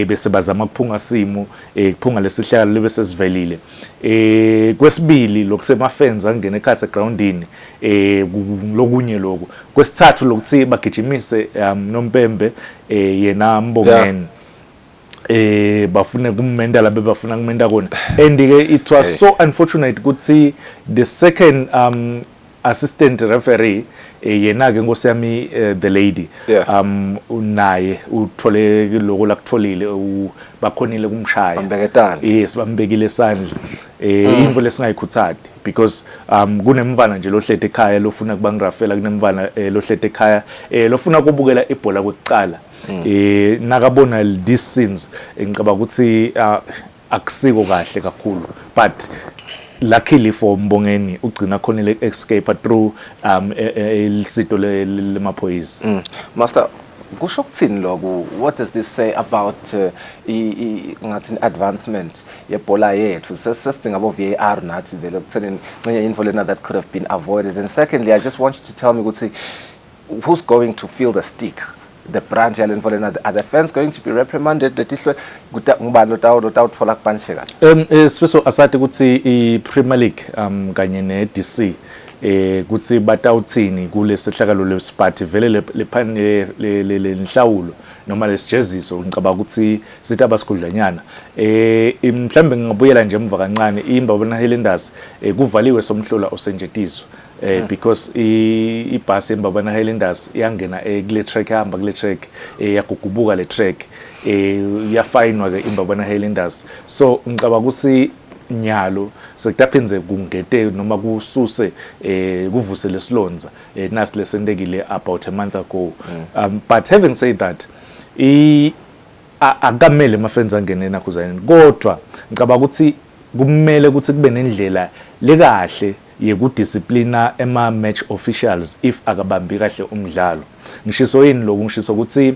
bese bazama kuphunga simo kuphunga lesihlakalo libe sesivelile. Kwesibili lokusema fans angene ekhathi groundini lokunye lokho. Kwesithathu lokuthi bagijimise Nompembe yena Mbongeni bafuna kumenda la bebafuna kumenda kona and ke it was so unfortunate ukuthi the second assistant referee yena ke Nkosi yami the lady unaye uthole lokho lakutholile bakhonile kumshaya bambeketana. Yes, bambekile esandla into lesingayikhuthadi because kunemvana nje lohlete ekhaya lofuna kubangirafela kunemvana lohlete ekhaya lofuna kubukela ibhola kwekuqala nakabona these scenes ngicabanga ukuthi akusiko kahle kakhulu but luckily for Mbongeni ugcina khona escape through ilisito lemaphoyisa. Master, kusho kuthini lokho? What does this say about ngathi advancement yebhola yethu? Sesising abo VAR nathi vele ukutheni ncenye info lena that could have been avoided. And secondly, I just want you to tell me ukuthi who's going to feel the stick? The branch yale info lena, are the fans going to be reprimanded that ihlwe ngubani lotawutfola kubanisheka? Sifiso asathi ukuthi iPremier League kanye neDC kuthi batawuthini kulesihlakalo lesiphathi vele lenhlawulo noma lesijeziso ngicabanga ukuthi sithi abasikhudlanyana mhlambe ngingabuyela nje emva kancane iMbabane Highlanders kuvaliwe somhlola osenjetiswa because ibhasi eMbabane Highlanders yangena kule track yahamba kule track yagugubuka le track yafinwa ke iMbabane Highlanders. So ngicabanga ukuthi nyalo sekutaphenze kungete noma kususe kuvuse lesilonza nasi lesendekile about a month ago. But having said that akamele ama-fans angene nakhuzaneni kodwa ngicabanga ukuthi kumele ukuthi kube nendlela lekahle yekudisciplina ema-match officials if akabambi kahle umdlalo. Ngishiso yini lokhu? Ngishiso ukuthi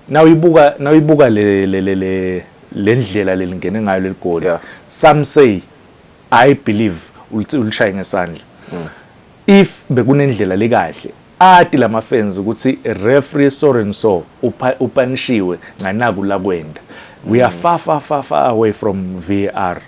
nawuyibuka le ndlela lelingene ngayo leli goal, some say I believe ulishaye ngesandla. If bekunendlela lekahle ati lama fans ukuthi referee so and so upanishiwe nganaku la kwenda. We are far away from VAR.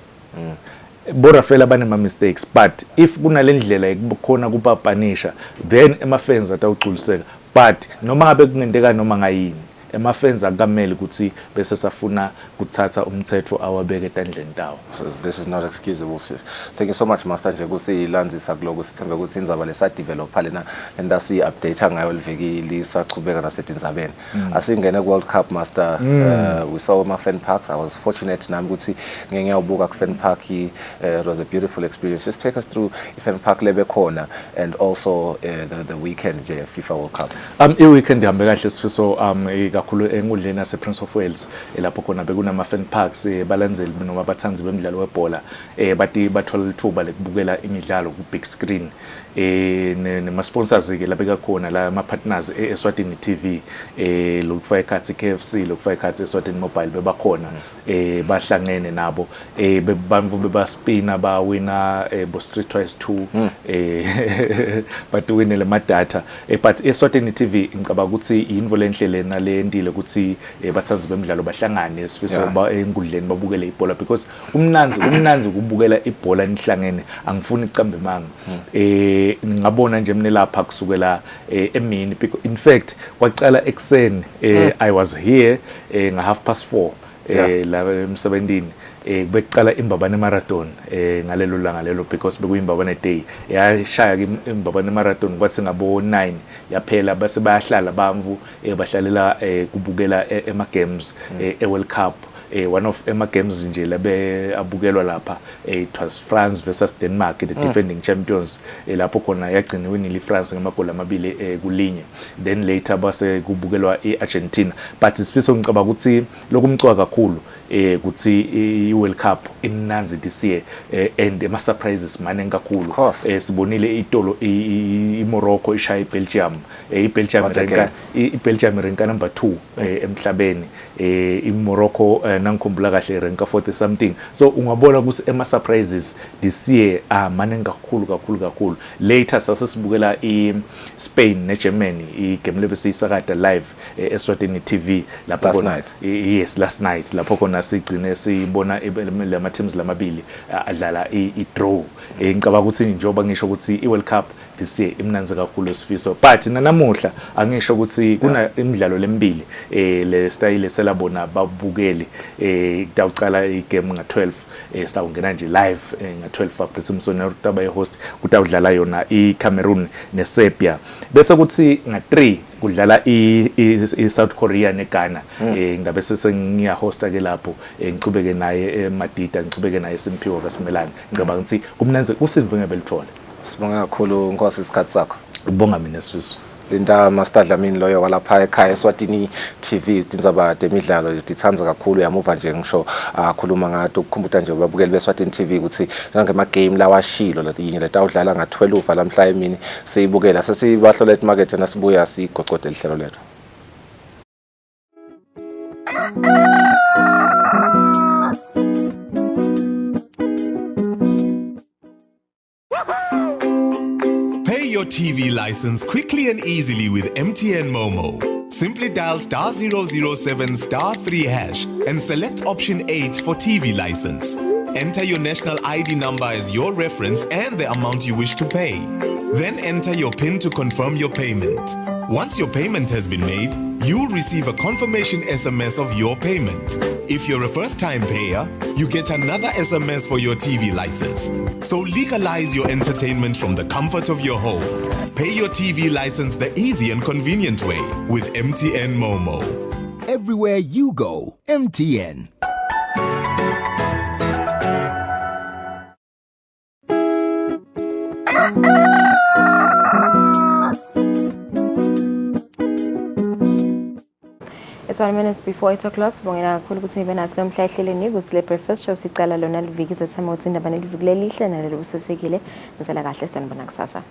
Bora fela banema mistakes, but if kunalendlela ekukhona kupapanisha, then ema fans atawuculiseka. But noma ngabe kungendeka noma ngayini, ema fans akamele ukuthi bese safuna kuthatha umthetho awabeke etandleni tawo. So this is not excusable, sis. Thank you so much, Master nje ukuthi ilandzisa kuloku sithembe ukuthi indzaba lesadevelop lena enda si update ngayo liviki lisachubeka nasetindzabeni. Asingene ku World Cup, Master. We saw my fan parks. I was fortunate nami ukuthi ngiyawubuka ku fan park. It was a beautiful experience. Just take us through fan park lebe khona and also the weekend nje FIFA World Cup. I-weekend ihambe kahle sifiso kakhulu enkundleni yase Prince of Wales lapho khona bekunama fan parks balandzeli noma bathanzi bemidlalo webhola bathi bathola ithuba lekubukela imidlalo ku big screen nema sponsors ke labeka khona la ama partners eSwatini TV lokufaka ikhathi KFC lokufaka ikhathi eSwatini Mobile bebakhona bahlangene nabo bebamvu bebaspina ba winner bo Street Twice 2 but winele ma data but eSwatini TV ngicabanga ukuthi yinvo lenhle lena lendile ukuthi bathanzi bemidlalo bahlangane sifiso ba enkundleni babukele ibhola because kumnanzi kubukela ibhola nihlangene angifuni icambe manga ngabona nje mina lapha kusukela emini. In fact kwaqala ekseni I was here nga 4:30 la emsebenzini beqala imbabane marathon ngalelo langa lelo because bekuyimbabane day yashaya imbabane marathon kwathi ngabo 9 yaphela base bayahlala bamvu bahlalela kubukela ema games World Cup. One of Emma games nje labe abukelwa lapha it was France versus Denmark, the defending champions lapho khona yagcina winile France ngamagoli amabili kulinye. Then later base kubukelwa eArgentina, but isifiso ngicabanga ukuthi lokumcwa kakhulu ukuthi iWorld Cup imnanzi this year and ama surprises maningi kakhulu. Sibonile itolo iMorocco ishaya iBelgium, iBelgium rank number 2 emhlabeni, iMorocco nangikhumbula kahle rank 40 something. So ungabona ukuthi ema surprises this year maningi kakhulu. Later sasibukela iSpain neGermany igame lebe siyisakada live eSwatini TV lapho khona. Yes, last night lapho khona sigcine sibona lama teams lamabili adlala i-draw. Ngicabanga ukuthi njengoba ngisho ukuthi iWorld Cup this year imnanzi kakhulu sifiso, but namuhla angisho ukuthi kuna imidlalo lemibili le style selabona babukeli kutawucala igame nga12 sitawungena nje live nga12 Abresimson utaba host kutawudlala yona iCameroon neSerbia, bese kuthi nga3 kudlala iSouth Korea neGhana. Ngabe sengiya hosta ke lapho ngicubeke naye Madida, ngicubeke naye Simphiwe kaSimelane. Ngicabanga ukuthi kumnanzi uSimvu ngebelithole. Sibonga kakhulu Nkosi isikhathi sakho. Ubonga mina sifiso. Linda Master Dlamini loyo walapha ekhaya eSwatini TV tindzaba temidlalo dithanza kakhulu yamuva nje ngisho akhuluma ngato ukukhumbuta nje babukeli beSwatini TV ukuthi ngama game lawashilo latinye letawudlala nga12 lamhla emini siyibukela sesibahlola emarket nasibuya sigoqode lihlelo lethu. Pay your TV license quickly and easily with MTN Momo. Simply dial *007 *3 hash and select option 8 for TV license. Enter your national ID number as your reference and the amount you wish to pay. Then enter your PIN to confirm your payment. Once your payment has been made, you'll receive a confirmation SMS of your payment. If you're a first-time payer, you get another SMS for your TV license. So legalize your entertainment from the comfort of your home. Pay your TV license the easy and convenient way with MTN Momo. Everywhere you go, MTN. It's 1 minute before 8 o'clock. Sibongela kakhulu ukuthi nibe naso namhla ehleleni Kusile breakfast show sicala lona liviki zethama uthindaba neliviki lelihle nalelo busesekile. Nisela kahle sonibona kusasa.